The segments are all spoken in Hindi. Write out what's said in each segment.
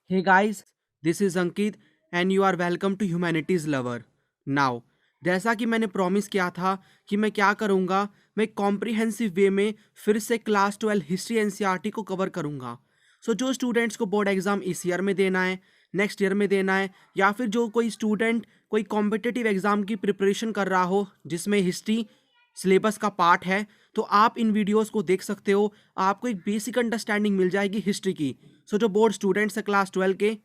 Hey guys, this is Ankit and you are welcome to Humanities Lover. Now, जैसा कि मैंने प्रॉमिस किया था कि मैं क्या करूँगा, मैं कॉम्प्रिहेंसिव वे में फिर से क्लास 12 हिस्ट्री एनसीईआरटी को कवर करूँगा। जो स्टूडेंट्स को बोर्ड एग्ज़ाम इस ईयर में देना है, नेक्स्ट ईयर में देना है, या फिर जो कोई स्टूडेंट कोई कॉम्पिटिटिव एग्ज़ाम की प्रिपरेशन कर रहा हो जिसमें हिस्ट्री सिलेबस का पार्ट है, तो आप इन वीडियोस को देख सकते हो। आपको एक बेसिक अंडरस्टैंडिंग मिल जाएगी हिस्ट्री की। जो बोर्ड स्टूडेंट्स हैं क्लास 12 के,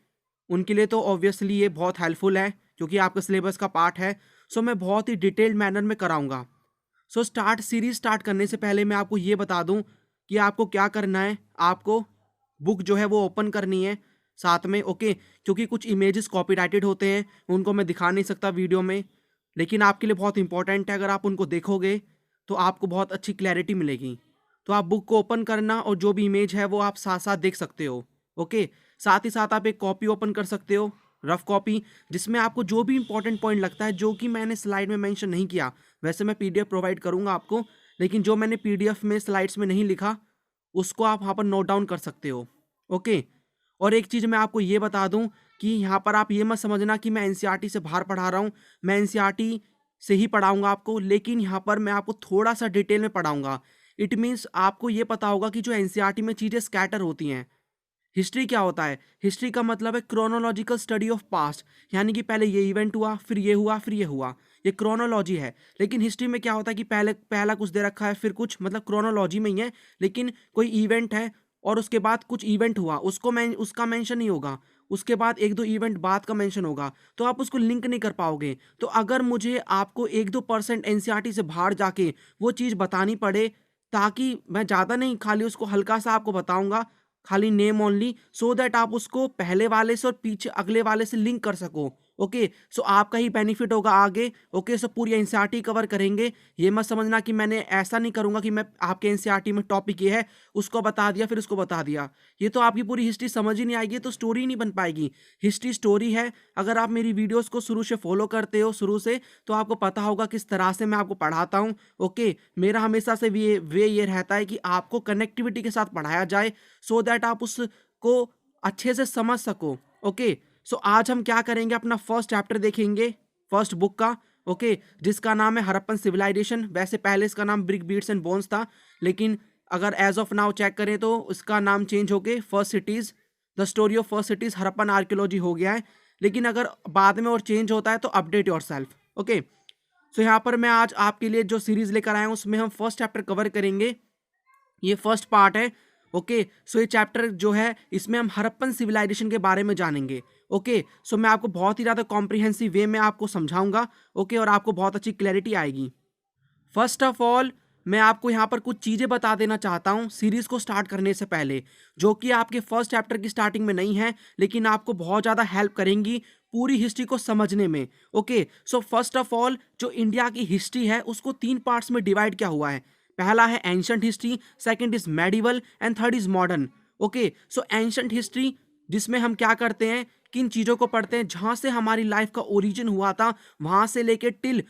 उनके लिए तो ऑब्वियसली ये बहुत हेल्पफुल है क्योंकि आपका सिलेबस का पार्ट है। मैं बहुत ही डिटेल्ड मैनर में कराऊंगा। सीरीज स्टार्ट करने से पहले मैं आपको ये बता दूं कि आपको क्या करना है। आपको बुक जो है वो ओपन करनी है साथ में, ओके। क्योंकि कुछ इमेजेस कॉपीराइटेड होते हैं, उनको मैं दिखा नहीं सकता वीडियो में, लेकिन आपके लिए बहुत इंपॉर्टेंट है। अगर आप उनको देखोगे तो आपको बहुत अच्छी क्लैरिटी मिलेगी। तो आप बुक को ओपन करना और जो भी इमेज है वो आप साथ साथ देख सकते हो, ओके। साथ ही साथ आप एक कॉपी ओपन कर सकते हो, रफ कॉपी, जिसमें आपको जो भी इंपॉर्टेंट पॉइंट लगता है, जो कि मैंने स्लाइड में मेंशन नहीं किया। वैसे मैं पीडीएफ प्रोवाइड करूंगा आपको, लेकिन जो मैंने पीडीएफ में स्लाइड्स में नहीं लिखा उसको आप वहाँ पर नोट डाउन कर सकते हो, ओके। और एक चीज़ मैं आपको ये बता दूं कि यहाँ पर आप ये मत समझना कि मैं एनसीईआरटी से बाहर पढ़ा रहा हूँ। मैं एनसीईआरटी से ही पढ़ाऊंगा आपको, लेकिन यहाँ पर मैं आपको थोड़ा सा डिटेल में पढ़ाऊंगा। इट मीन्स आपको ये पता होगा कि जो एनसीईआरटी में चीज़ें स्कैटर होती हैं। हिस्ट्री क्या होता है? हिस्ट्री का मतलब है क्रोनोलॉजिकल स्टडी ऑफ पास्ट, यानी कि पहले ये इवेंट हुआ, फिर ये हुआ, फिर ये हुआ। ये क्रोनोलॉजी है। लेकिन हिस्ट्री में क्या होता है कि पहला कुछ दे रखा है, फिर कुछ, मतलब क्रोनोलॉजी में ही है, लेकिन कोई इवेंट है और उसके बाद कुछ इवेंट हुआ, उसका मेंशन नहीं होगा। उसके बाद एक दो इवेंट बाद का मेंशन होगा, तो आप उसको लिंक नहीं कर पाओगे। तो अगर मुझे आपको 1-2% एनसीईआरटी से बाहर जाके वो चीज़ बतानी पड़े, ताकि मैं ज़्यादा नहीं, खाली उसको हल्का सा आपको बताऊंगा, खाली नेम ओनली, सो दैट आप उसको पहले वाले से और पीछे अगले वाले से लिंक कर सको, ओके। आपका ही बेनिफिट होगा आगे, ओके। पूरी एनसीईआरटी कवर करेंगे। ये मत समझना कि मैंने ऐसा नहीं करूंगा कि मैं आपके एनसीईआरटी में टॉपिक ये है उसको बता दिया फिर उसको बता दिया। ये तो आपकी पूरी हिस्ट्री समझ ही नहीं आएगी, तो स्टोरी नहीं बन पाएगी। हिस्ट्री स्टोरी है। अगर आप मेरी वीडियोस को शुरू से फॉलो करते हो, शुरू से, तो आपको पता होगा किस तरह से मैं आपको पढ़ाता हूँ, ओके। मेरा हमेशा से वे ये रहता है कि आपको कनेक्टिविटी के साथ पढ़ाया जाए, सो दैट आप उसको अच्छे से समझ सको, ओके। आज हम क्या करेंगे, अपना फर्स्ट चैप्टर देखेंगे, फर्स्ट बुक का, ओके, जिसका नाम है हड़प्पन सिविलाइजेशन। वैसे पहले इसका नाम ब्रिक बीट्स एंड बोन्स था, लेकिन अगर एज ऑफ नाउ चेक करें तो इसका नाम चेंज होके first cities, the story of first cities Harappan archaeology हो गया है। लेकिन अगर बाद में और चेंज होता है तो अपडेट योर सेल्फ, ओके। यहाँ पर मैं आज आपके लिए जो सीरीज लेकर आया हूँ उसमें हम फर्स्ट चैप्टर कवर करेंगे। ये फर्स्ट पार्ट है, ओके। ये चैप्टर जो है इसमें हम हड़प्पन सिविलाइजेशन के बारे में जानेंगे, ओके। मैं आपको बहुत ही ज़्यादा कॉम्प्रिहेंसिव वे में आपको समझाऊंगा, ओके, और आपको बहुत अच्छी क्लैरिटी आएगी। फर्स्ट ऑफ ऑल मैं आपको यहाँ पर कुछ चीज़ें बता देना चाहता हूँ सीरीज़ को स्टार्ट करने से पहले, जो कि आपके फर्स्ट चैप्टर की स्टार्टिंग में नहीं है, लेकिन आपको बहुत ज़्यादा हेल्प करेंगी पूरी हिस्ट्री को समझने में, ओके। फर्स्ट ऑफ ऑल जो इंडिया की हिस्ट्री है उसको 3 पार्ट्स में डिवाइड किया हुआ है। पहला है ancient history, second is medieval and third is modern, okay. Ancient history, जिसमें हम क्या करते हैं, किन चीज़ों को पढ़ते हैं, जहाँ से हमारी लाइफ का ओरिजिन हुआ था, वहाँ से लेके टिल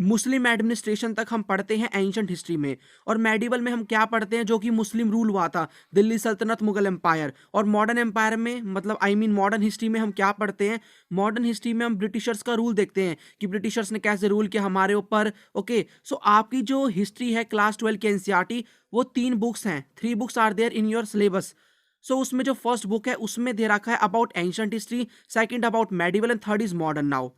मुस्लिम एडमिनिस्ट्रेशन तक हम पढ़ते हैं एंशंट हिस्ट्री में। और मेडिवल में हम क्या पढ़ते हैं, जो कि मुस्लिम रूल हुआ था, दिल्ली सल्तनत, मुगल एम्पायर। और मॉडर्न एम्पायर में, मतलब मॉडर्न हिस्ट्री में हम क्या पढ़ते हैं, मॉडर्न हिस्ट्री में हम ब्रिटिशर्स का रूल देखते हैं कि ब्रिटिशर्स ने कैसे रूल किया हमारे ऊपर, ओके। आपकी जो हिस्ट्री है क्लास 12 की एनसीईआरटी, वो 3 बुक्स हैं, 3 books are there in your syllabus. उसमें जो फर्स्ट बुक है उसमें दे रखा है about ancient history, second about medieval and third is modern. Now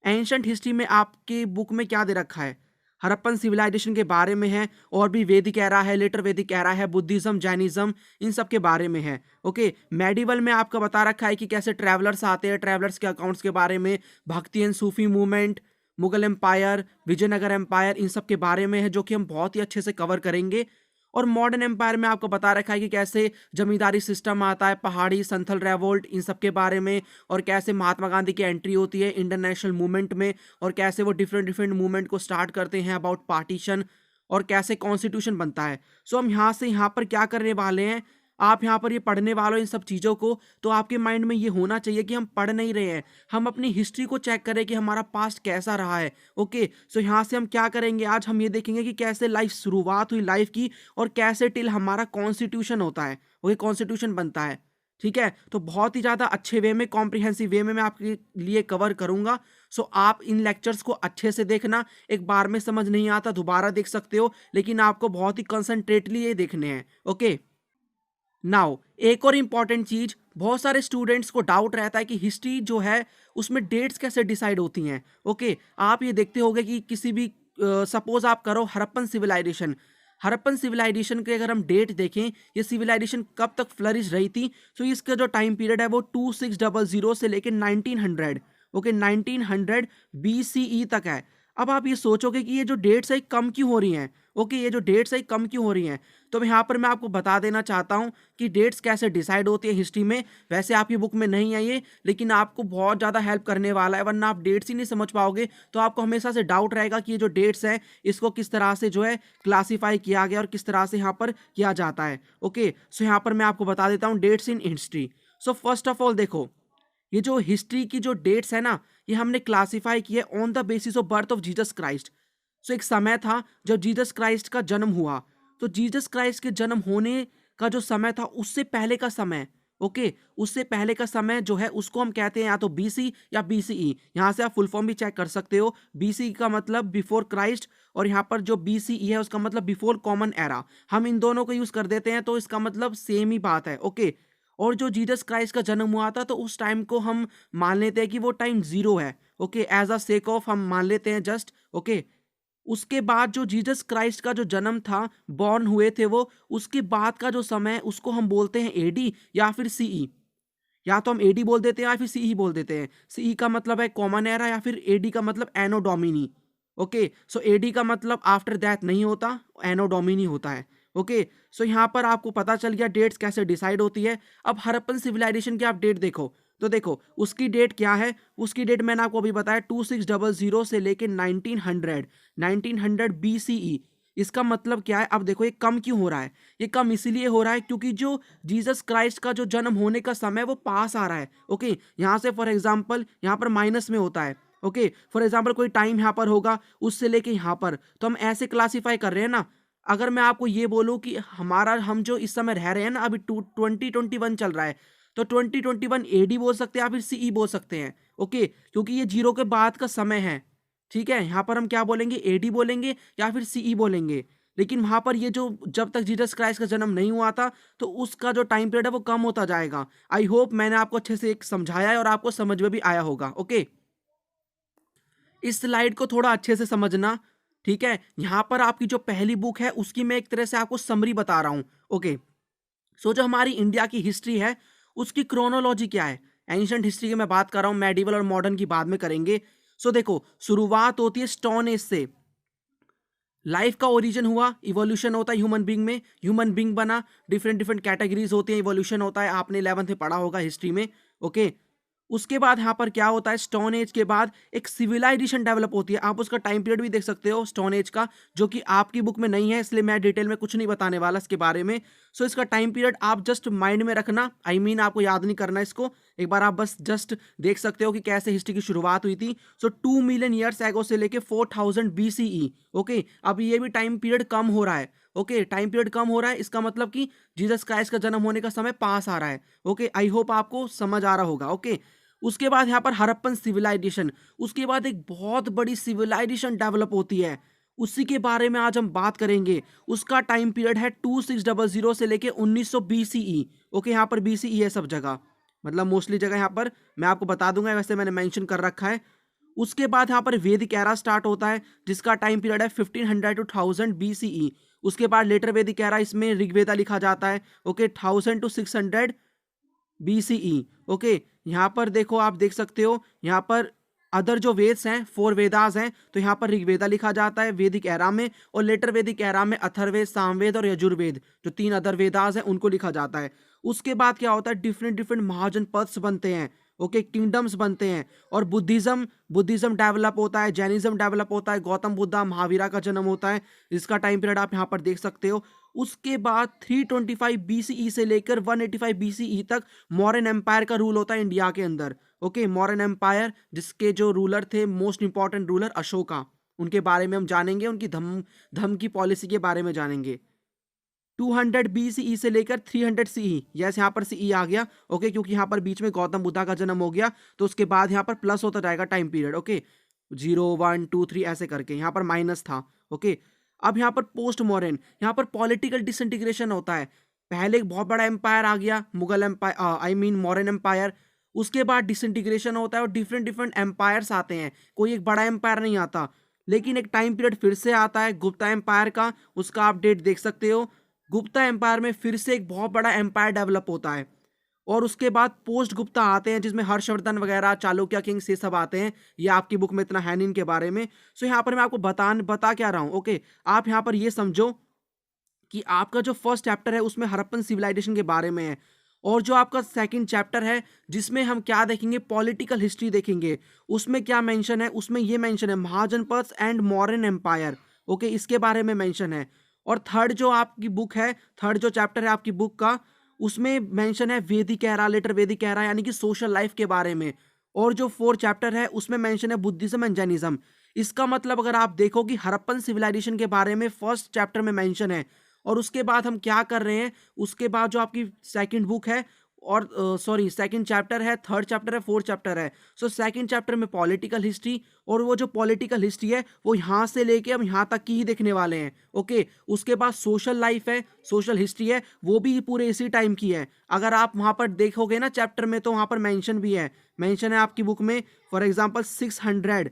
ancient history में आपके बुक में क्या दे रखा है, हड़प्पन सिविलाइजेशन के बारे में है, और भी वैदिक एरा है, लेटर वैदिक एरा है, बुद्धिज्म, जैनिज्म, इन सब के बारे में है, ओके। मेडिवल में आपका बता रखा है कि कैसे ट्रैवलर्स आते हैं, ट्रैवलर्स के अकाउंट्स के बारे में, Bhakti and Sufi movement, Mughal empire, Vijayanagara empire, इन सब के बारे में है, जो कि हम बहुत ही अच्छे से कवर करेंगे। और मॉडर्न एम्पायर में आपको बता रखा है कि कैसे जमींदारी सिस्टम आता है, पहाड़ी संथल रेवोल्ट, इन सब के बारे में, और कैसे महात्मा गांधी की एंट्री होती है इंटरनेशनल मूवमेंट में, और कैसे वो डिफरेंट डिफरेंट मूवमेंट को स्टार्ट करते हैं, अबाउट पार्टीशन, और कैसे कॉन्स्टिट्यूशन बनता है। हम यहाँ से यहाँ पर क्या करने वाले हैं, आप यहाँ पर ये पढ़ने वालों इन सब चीज़ों को, तो आपके माइंड में ये होना चाहिए कि हम पढ़ नहीं रहे हैं, हम अपनी हिस्ट्री को चेक करें कि हमारा पास्ट कैसा रहा है, ओके। यहाँ से हम क्या करेंगे, आज हम ये देखेंगे कि कैसे लाइफ शुरुआत हुई लाइफ की, और कैसे टिल हमारा कॉन्स्टिट्यूशन होता है, ओके, कॉन्स्टिट्यूशन बनता है। ठीक है, तो बहुत ही ज़्यादा अच्छे वे में, कॉम्प्रिहेंसिव वे में मैं आपके लिए कवर करूंगा। सो आप इन लेक्चर्स को अच्छे से देखना। एक बार में समझ नहीं आता दोबारा देख सकते हो, लेकिन आपको बहुत ही कंसंट्रेटली ये देखने हैं। ओके, नाउ एक और इम्पॉर्टेंट चीज, बहुत सारे स्टूडेंट्स को डाउट रहता है कि हिस्ट्री जो है उसमें डेट्स कैसे डिसाइड होती हैं। ओके, आप ये देखते होंगे कि किसी भी, सपोज आप करो हड़प्पन सिविलाइजेशन, हड़प्पन सिविलाइजेशन के अगर हम डेट देखें, ये सिविलाइजेशन कब तक फ्लरिश रही थी, तो इसका जो टाइम पीरियड है वो 2600 से लेकर 1900, ओके 1900 BCE तक है। अब आप ये सोचोगे कि ये जो डेट्स है कम क्यों हो रही हैं। ओके, ये जो डेट्स है कम क्यों हो रही हैं, तो यहाँ पर मैं आपको बता देना चाहता हूँ कि डेट्स कैसे डिसाइड होती है हिस्ट्री में। वैसे आपकी बुक में नहीं है ये, लेकिन आपको बहुत ज़्यादा हेल्प करने वाला है, वरना आप डेट्स ही नहीं समझ पाओगे तो आपको हमेशा से डाउट रहेगा कि ये जो डेट्स हैं इसको किस तरह से जो है क्लासीफाई किया गया और किस तरह से यहाँ पर किया जाता है। ओके, सो यहाँ पर मैं आपको बता देता हूँ dates in history. So first of all देखो, ये जो हिस्ट्री की जो डेट्स है ना, ये हमने क्लासीफाई किए on the basis of birth of Jesus Christ. So एक समय था जब जीसस क्राइस्ट का जन्म हुआ, तो जीसस क्राइस्ट के जन्म होने का जो समय था उससे पहले का समय, ओके, उससे पहले का समय जो है उसको हम कहते हैं या तो बीसी या बीसीई। यहाँ से आप फुल फॉर्म भी चेक कर सकते हो। बीसी का मतलब बिफोर क्राइस्ट, और यहाँ पर जो बीसीई है उसका मतलब बिफोर कॉमन एरा। हम इन दोनों को यूज कर देते हैं तो इसका मतलब सेम ही बात है। ओके, और जो जीसस क्राइस्ट का जन्म हुआ था तो उस टाइम को हम मान लेते हैं कि वो टाइम जीरो है। Okay, as a sake of हम मान लेते हैं जस्ट। ओके, उसके बाद जो जीसस क्राइस्ट का जो जन्म था, बॉर्न हुए थे वो, उसके बाद का जो समय उसको हम बोलते हैं एडी या फिर सीई। या तो हम एडी बोल देते हैं या फिर सीई बोल देते हैं। सीई का मतलब है कॉमन एरा या फिर एडी का मतलब एनो डोमिनी। ओके, सो एडी का मतलब आफ्टर दैट नहीं होता, एनो डोमिनी होता है। ओके, सो यहाँ पर आपको पता चल गया डेट्स कैसे डिसाइड होती है। अब हड़प्पन सिविलाइजेशन की आप डेट देखो, तो देखो उसकी डेट क्या है। उसकी डेट मैंने आपको अभी बताया 2600 से लेके 1900 BCE। इसका मतलब क्या है, अब देखो ये कम क्यों हो रहा है। ये कम इसीलिए हो रहा है क्योंकि जो जीसस क्राइस्ट का जो जन्म होने का समय वो पास आ रहा है। ओके, यहाँ से फॉर एग्जाम्पल यहाँ पर माइनस में होता है। ओके, फॉर एग्जाम्पल कोई टाइम यहाँ पर होगा उससे लेके यहाँ पर, तो हम ऐसे क्लासीफाई कर रहे हैं ना। अगर मैं आपको ये बोलूँ कि हम जो इस समय रह रहे हैं ना, अभी 2021 चल रहा है, तो 2021 एडी बोल सकते हैं या फिर सीई बोल सकते हैं। ओके, क्योंकि ये जीरो के बाद का समय है। ठीक है, यहाँ पर हम क्या बोलेंगे, एडी बोलेंगे या फिर सीई बोलेंगे। लेकिन वहां पर ये जो जब तक जीसस क्राइस्ट का जन्म नहीं हुआ था तो उसका जो टाइम पीरियड है वो कम होता जाएगा। आई होप मैंने आपको अच्छे से एक समझाया है और आपको समझ में भी आया होगा। ओके, इस स्लाइड को थोड़ा अच्छे से समझना। ठीक है, यहां पर आपकी जो पहली बुक है उसकी मैं एक तरह से आपको समरी बता रहा हूं। ओके, सो जो हमारी इंडिया की हिस्ट्री है उसकी क्रोनोलॉजी क्या है। एंशिएंट हिस्ट्री की मैं बात कर रहा हूं, मेडिवल और मॉडर्न की बाद में करेंगे। सो देखो, शुरुआत होती है स्टोन एज से। लाइफ का ओरिजिन हुआ, इवोल्यूशन होता है ह्यूमन बींग में, ह्यूमन बींग बना, डिफरेंट डिफरेंट कैटेगरीज होती हैं, इवोल्यूशन होता है, आपने 11th में पढ़ा होगा हिस्ट्री में। ओके, उसके बाद यहाँ पर क्या होता है, स्टोन एज के बाद एक सिविलाइजेशन डेवलप होती है। आप उसका टाइम पीरियड भी देख सकते हो स्टोन एज का, जो कि आपकी बुक में नहीं है, इसलिए मैं डिटेल में कुछ नहीं बताने वाला इसके बारे में। सो इसका टाइम पीरियड आप जस्ट माइंड में रखना, आई मीन आपको याद नहीं करना इसको, एक बार आप बस जस्ट देख सकते हो कि कैसे हिस्ट्री की शुरुआत हुई थी। सो 2 मिलियन ईयर्स एगो से लेके 4000 BCE। ओके, अब ये भी टाइम पीरियड कम हो रहा है। ओके, टाइम पीरियड कम हो रहा है, इसका मतलब कि जीसस क्राइस्ट का जन्म होने का समय पास आ रहा है। ओके, आई होप आपको समझ आ रहा होगा। ओके, उसके बाद यहाँ पर हड़प्पन सिविलाइजेशन, उसके बाद एक बहुत बड़ी सिविलाइजेशन डेवलप होती है, उसी के बारे में आज हम बात करेंगे। उसका टाइम पीरियड है 2600 से लेके 1900 BCE। ओके, यहाँ पर BCE है सब जगह, मतलब मोस्टली जगह यहाँ पर मैं आपको बता दूंगा, वैसे मैंने मेंशन कर रखा है। उसके बाद यहाँ पर वैदिक एरा स्टार्ट होता है जिसका टाइम पीरियड है 1500 to 1000 BCE। उसके बाद लेटर वैदिक एरा, इसमें ऋग्वेदा लिखा जाता है। Okay, 1000 to 600 BCE। ओके, यहाँ पर देखो, आप देख सकते हो यहाँ पर अदर जो वेद्स हैं, 4 वेदास हैं, तो यहाँ पर ऋग्वेदा लिखा जाता है वैदिक एरा में, और लेटर वैदिक एरा में अथर्ववेद, सामवेद और यजुर्वेद, जो 3 अदर वेदास हैं उनको लिखा जाता है। उसके बाद क्या होता है, डिफरेंट डिफरेंट महाजनपथ्स बनते हैं। ओके, किंगडम्स बनते हैं, और बुद्धिज्म डेवलप होता है, जैनिज्म डेवलप होता है, गौतम बुद्धा महावीरा का जन्म होता है, जिसका टाइम पीरियड आप यहाँ पर देख सकते हो। उसके बाद 325 BCE से लेकर 185 BCE तक मौर्यन एम्पायर का रूल होता है इंडिया के अंदर। ओके, मौर्यन एम्पायर, जिसके जो रूलर थे, मोस्ट इंपॉर्टेंट रूलर अशोका, उनके बारे में हम जानेंगे, उनकी धम्म की पॉलिसी के बारे में जानेंगे। 200 BCE से लेकर 300 CE, यस यहाँ पर CE आ गया, ओके, क्योंकि यहाँ पर बीच में गौतम बुद्धा का जन्म हो गया, तो उसके बाद यहाँ पर प्लस होता जाएगा टाइम पीरियड, ओके, 0 1 2 3 ऐसे करके, यहाँ पर माइनस था, ओके। अब यहाँ पर पोस्ट मॉडर्न, यहाँ पर पॉलिटिकल डिसइंटीग्रेशन होता है। पहले एक बहुत बड़ा एम्पायर आ गया, Mughal empire, I mean modern empire, उसके बाद डिसइंटीग्रेशन होता है और डिफरेंट डिफरेंट एम्पायर्स आते हैं, कोई एक बड़ा एम्पायर नहीं आता। लेकिन एक टाइम पीरियड फिर से आता है गुप्ता एम्पायर का, उसका आप डेट देख सकते हो। गुप्ता एम्पायर में फिर से एक बहुत बड़ा एम्पायर डेवलप होता है, और उसके बाद पोस्ट गुप्ता आते हैं जिसमें हर्षवर्धन वगैरह, चालुक्य किंग्स, ये सब आते हैं। ये आपकी बुक में इतना है नहीं इनके बारे में। सो यहाँ पर मैं आपको बता क्या रहा हूँ, ओके। आप यहाँ पर ये समझो कि आपका जो फर्स्ट चैप्टर है उसमें हड़प्पन सिविलाइजेशन के बारे में है, और जो आपका सेकंड चैप्टर है जिसमें हम क्या देखेंगे, पॉलिटिकल हिस्ट्री देखेंगे, उसमें क्या मेंशन है, उसमें ये मेंशन है महाजनपद एंड मॉडर्न एम्पायर, ओके, इसके बारे में मेंशन है। और थर्ड जो आपकी बुक है, थर्ड जो चैप्टर है आपकी बुक का, उसमें मेंशन है वैदिक एरा, लेटर वैदिक एरा, यानी कि सोशल लाइफ के बारे में। और जो फोर्थ चैप्टर है उसमें मेंशन है बुद्धिज्म एंड जैनिज्म। इसका मतलब अगर आप देखो कि हड़प्पन सिविलाइजेशन के बारे में फर्स्ट चैप्टर में मेंशन है, और उसके बाद हम क्या कर रहे हैं, उसके बाद जो आपकी सेकंड बुक है, और सॉरी सेकंड चैप्टर है, थर्ड चैप्टर है, फोर्थ चैप्टर है। सो सेकंड चैप्टर में पॉलिटिकल हिस्ट्री, और वो जो पॉलिटिकल हिस्ट्री है वो यहाँ से लेके हम यहाँ तक की ही देखने वाले हैं, ओके। उसके बाद सोशल लाइफ है, सोशल हिस्ट्री है, वो भी पूरे इसी टाइम की है। अगर आप वहाँ पर देखोगे ना चैप्टर में, तो वहाँ पर मेंशन भी है, मेंशन है आपकी बुक में, फॉर एग्जाम्पल 600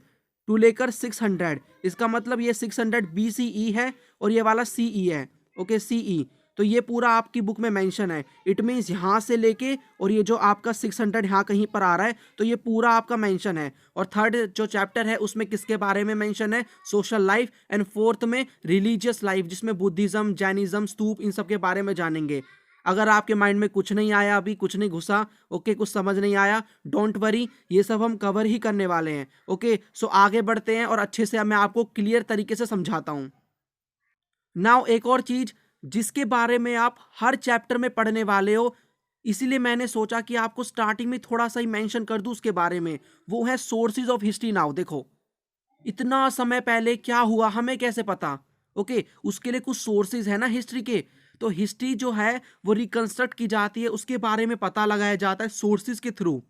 टू लेकर 600, इसका मतलब ये 600 BCE है और ये वाला CE है, ओके, CE। तो ये पूरा आपकी बुक में मेंशन है। इट मीन्स यहाँ से लेके और ये जो आपका 600 यहाँ कहीं पर आ रहा है, तो ये पूरा आपका मेंशन है। और थर्ड जो चैप्टर है उसमें किसके बारे में मेंशन है, सोशल लाइफ, एंड फोर्थ में रिलीजियस लाइफ, जिसमें बुद्धिज्म, जैनिज्म, स्तूप, इन सब के बारे में जानेंगे। अगर आपके माइंड में कुछ नहीं आया, अभी कुछ नहीं घुसा, ओके, कुछ समझ नहीं आया, डोंट वरी, ये सब हम कवर ही करने वाले हैं, ओके। सो आगे बढ़ते हैं और अच्छे से मैं आपको क्लियर तरीके से समझाता हूँ। नाउ एक और चीज जिसके बारे में आप हर चैप्टर में पढ़ने वाले हो, इसीलिए मैंने सोचा कि आपको स्टार्टिंग में थोड़ा सा ही मेंशन कर दूं उसके बारे में, वो है सोर्सेज ऑफ हिस्ट्री। नाउ देखो, इतना समय पहले क्या हुआ हमें कैसे पता, ओके, उसके लिए कुछ सोर्सेज है ना हिस्ट्री के। तो हिस्ट्री जो है वो रिकंस्ट्रक्ट की जाती है, उसके बारे में पता लगाया जाता है सोर्सेज के थ्रू।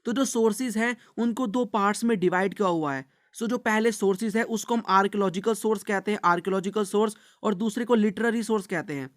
तो जो सोर्सेज हैं उनको दो पार्ट्स में डिवाइड किया हुआ है। सो जो पहले सोर्सेज है उसको हम आर्कियोलॉजिकल सोर्स कहते हैं, आर्कियोलॉजिकल सोर्स, और दूसरे को लिटरेरी सोर्स कहते हैं।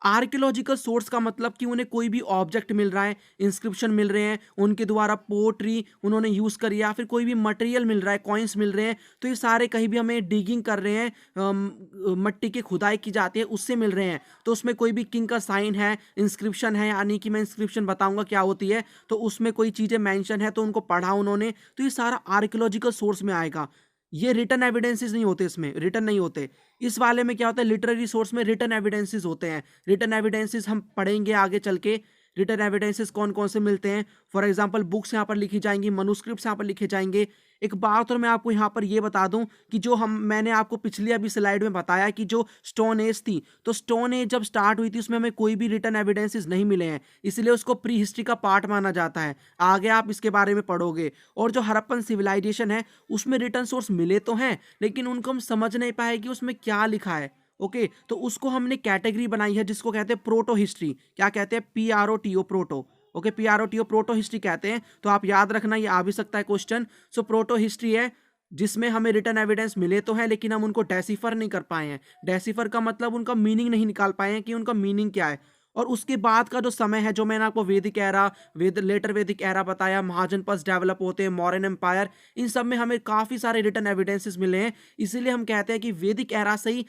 आर्कियोलॉजिकल सोर्स का मतलब कि उन्हें कोई भी ऑब्जेक्ट मिल रहा है, इंस्क्रिप्शन मिल रहे हैं, उनके द्वारा पोट्री उन्होंने यूज़ करी, या फिर कोई भी मटेरियल मिल रहा है, कॉइन्स मिल रहे हैं, तो ये सारे कहीं भी हमें डिगिंग कर रहे हैं, मट्टी की खुदाई की जाती है, उससे मिल रहे हैं। तो उसमें कोई भी किंग का साइन है, इंस्क्रिप्शन है, यानी कि मैं इंस्क्रिप्शन बताऊंगा क्या होती है, तो उसमें कोई चीज़ें मैंशन है तो उनको पढ़ा उन्होंने, तो ये सारा आर्कियोलॉजिकल सोर्स में आएगा। ये रिटन एविडेंसेस नहीं होते, इसमें रिटन नहीं होते। इस वाले में क्या होता है, लिटरेरी सोर्स में रिटन एविडेंसेस होते हैं। रिटन एविडेंसेस हम पढ़ेंगे आगे चल के, रिटन एविडेंसेस कौन कौन से मिलते हैं। फॉर एग्जांपल बुक्स यहाँ पर लिखी जाएंगी, मनुस्क्रिप्ट्स यहाँ पर लिखे जाएंगे। एक बात और मैं आपको यहाँ पर ये बता दूं कि जो मैंने आपको पिछली अभी स्लाइड में बताया कि जो स्टोन एज थी, तो स्टोन एज जब स्टार्ट हुई थी उसमें हमें कोई भी रिटन एविडेंसेस नहीं मिले हैं, इसलिए उसको प्री हिस्ट्री का पार्ट माना जाता है। आगे आप इसके बारे में पढ़ोगे। और जो हड़प्पन सिविलाइजेशन है उसमें रिटन सोर्स मिले तो हैं, लेकिन उनको हम समझ नहीं पाए कि उसमें क्या लिखा है, ओके। तो उसको हमने कैटेगरी बनाई है जिसको कहते हैं प्रोटो हिस्ट्री। क्या कहते हैं, PROTO, proto, okay, PROTO, proto history कहते हैं। तो आप याद रखना, ये आ भी सकता है क्वेश्चन। सो प्रोटो हिस्ट्री है जिसमें हमें रिटन एविडेंस मिले तो हैं, लेकिन हम उनको डेसिफर नहीं कर पाए हैं। डेसिफर का मतलब उनका मीनिंग नहीं निकाल पाए हैं कि उनका मीनिंग क्या है। और उसके बाद का जो समय है, जो मैंने आपको वैदिक एरा, लेटर वैदिक एरा बताया, महाजनपद डेवलप होते हैं, मॉडर्न एम्पायर, इन सब में हमें काफ़ी सारे रिटन एविडेंसेस मिले हैं। इसीलिए हम कहते हैं कि वैदिक एरा से ही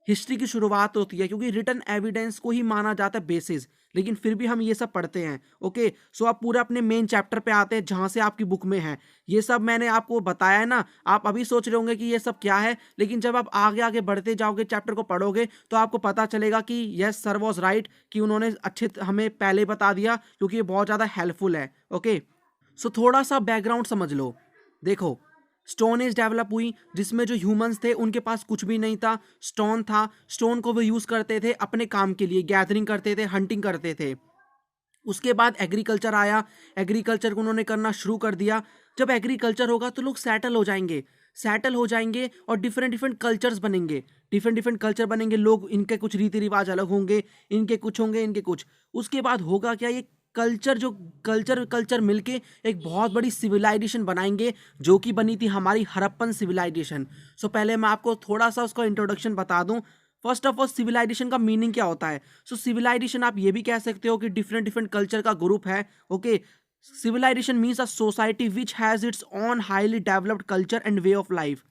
हिस्ट्री की शुरुआत होती है, क्योंकि रिटन एविडेंस को ही माना जाता है बेसिस। लेकिन फिर भी हम ये सब पढ़ते हैं, ओके। सो आप पूरा अपने मेन चैप्टर पे आते हैं जहां से आपकी बुक में है। ये सब मैंने आपको बताया है ना, आप अभी सोच रहे होंगे कि ये सब क्या है, लेकिन जब आप आगे आगे बढ़ते जाओगे, चैप्टर को पढ़ोगे, तो आपको पता चलेगा कि यस सर वॉज राइट, कि उन्होंने अच्छे हमें पहले बता दिया, क्योंकि ये बहुत ज़्यादा हेल्पफुल है, ओके। सो थोड़ा सा बैकग्राउंड समझ लो। देखो, स्टोन एज डेवलप हुई जिसमें जो ह्यूमंस थे उनके पास कुछ भी नहीं था, स्टोन था। स्टोन को वो यूज़ करते थे अपने काम के लिए, गैदरिंग करते थे, हंटिंग करते थे। उसके बाद एग्रीकल्चर आया, एग्रीकल्चर को उन्होंने करना शुरू कर दिया। जब एग्रीकल्चर होगा तो लोग सेटल हो जाएंगे, सेटल हो जाएंगे और डिफरेंट डिफरेंट कल्चर्स बनेंगे। डिफरेंट डिफरेंट कल्चर बनेंगे, लोग इनके कुछ रीति रिवाज अलग होंगे, इनके कुछ होंगे, इनके कुछ। उसके बाद होगा क्या, ये कल्चर जो कल्चर कल्चर मिलके एक बहुत बड़ी सिविलाइजेशन बनाएंगे, जो कि बनी थी हमारी हड़प्पन सिविलाइजेशन। सो पहले मैं आपको थोड़ा सा उसका इंट्रोडक्शन बता दूं। फर्स्ट ऑफ ऑल सिविलाइजेशन का मीनिंग क्या होता है। सो सिविलाइजेशन आप ये भी कह सकते हो कि डिफरेंट डिफरेंट कल्चर का ग्रुप है। Okay, civilisation means a society which has its own highly developed culture and way of life.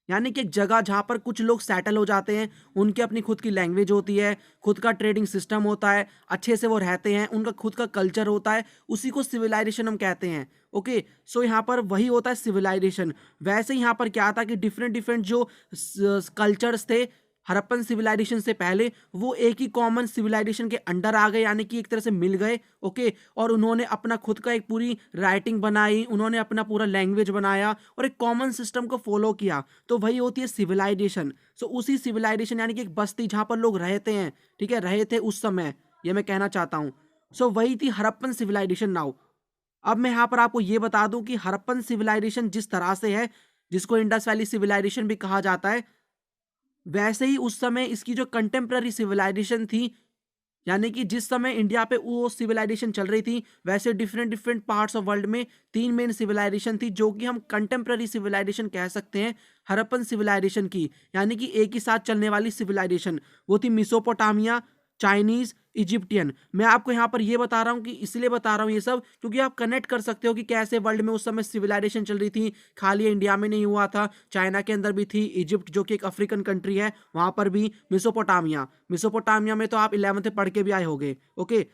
यानी कि एक जगह जहाँ पर कुछ लोग सेटल हो जाते हैं, उनकी अपनी खुद की लैंग्वेज होती है, खुद का ट्रेडिंग सिस्टम होता है, अच्छे से वो रहते हैं, उनका खुद का कल्चर होता है, उसी को सिविलाइजेशन हम कहते हैं। ओके, सो यहाँ पर वही होता है सिविलाइजेशन। वैसे यहाँ पर क्या था कि डिफरेंट डिफरेंट जो कल्चर्स थे हड़प्पन सिविलाइजेशन से पहले, वो एक ही कॉमन सिविलाइजेशन के अंडर आ गए, यानी कि एक तरह से मिल गए। ओके, और उन्होंने अपना खुद का एक पूरी राइटिंग बनाई, उन्होंने अपना पूरा लैंग्वेज बनाया और एक कॉमन सिस्टम को फॉलो किया, तो वही होती है सिविलाइजेशन। सो उसी सिविलाइजेशन यानी कि एक बस्ती जहाँ पर लोग रहते हैं, ठीक है, रहे थे उस समय, ये मैं कहना चाहता हूँ। सो वही थी हड़प्पन सिविलाइजेशन। नाउ अब मैं यहाँ पर आपको ये बता दूं कि हड़प्पन सिविलाइजेशन जिस तरह से है, जिसको इंडस वैली सिविलाइजेशन भी कहा जाता है, वैसे ही उस समय इसकी जो कंटेम्प्ररी सिविलाइजेशन थी, यानी कि जिस समय इंडिया पे वो सिविलाइजेशन चल रही थी, वैसे different different parts of world में तीन मेन सिविलाइजेशन थी, जो कि हम कंटेम्प्ररी सिविलाइजेशन कह सकते हैं हड़प्पन सिविलाइजेशन की, यानी कि एक ही साथ चलने वाली सिविलाइजेशन। वो थी मिसोपोटामिया, चाइनीज, इजिप्टियन। मैं आपको यहाँ पर ये बता रहा हूँ कि इसलिए बता रहा हूँ ये सब क्योंकि आप कनेक्ट कर सकते हो कि कैसे वर्ल्ड में उस समय सिविलाइजेशन चल रही थी। खाली इंडिया में नहीं हुआ था, चाइना के अंदर भी थी, इजिप्ट जो कि एक अफ्रीकन कंट्री है वहां पर भी, मिसोपोटामिया, मिसोपोटामिया में तो आप 11th में पढ़ के भी आए होंगे। ओके,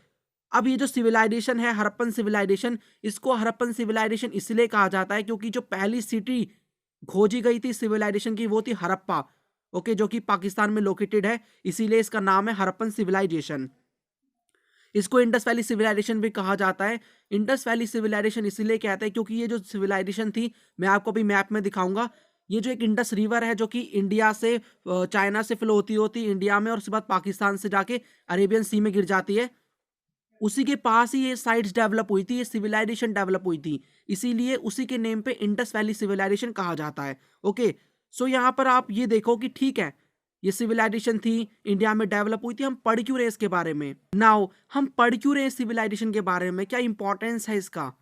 अब ये जो सिविलाइजेशन है हड़प्पन सिविलाइजेशन, इसको हड़प्पन सिविलाइजेशन इसलिए कहा जाता है क्योंकि जो पहली सिटी खोजी गई थी सिविलाइजेशन की वो थी हड़प्पा। ओके, जो कि पाकिस्तान में लोकेटेड है, इसीलिए इसका नाम है हड़प्पन सिविलाइजेशन। इसको इंडस वैली सिविलाइजेशन भी कहा जाता है। इंडस वैली सिविलाइजेशन इसलिए कहते हैं क्योंकि ये जो सिविलाइजेशन थी, मैं आपको अभी मैप में दिखाऊंगा, ये जो एक इंडस रिवर है जो कि इंडिया से चाइना से फ्लो होती होती इंडिया में और उसके बाद पाकिस्तान से जाके अरेबियन सी में गिर जाती है, उसी के पास ही ये साइट्स डेवलप हुई थी, ये सिविलाइजेशन डेवलप हुई थी, इसीलिए उसी के नेम पे इंडस वैली सिविलाइजेशन कहा जाता है। ओके, सो यहाँ पर आप ये देखो कि ठीक है, ये सिविलाइजेशन थी, इंडिया में डेवलप हुई थी, हम पढ़ क्यों रहे इसके बारे में। नाउ हम पढ़ क्यों रहे सिविलाइजेशन के बारे में, क्या इंपॉर्टेंस है इसका।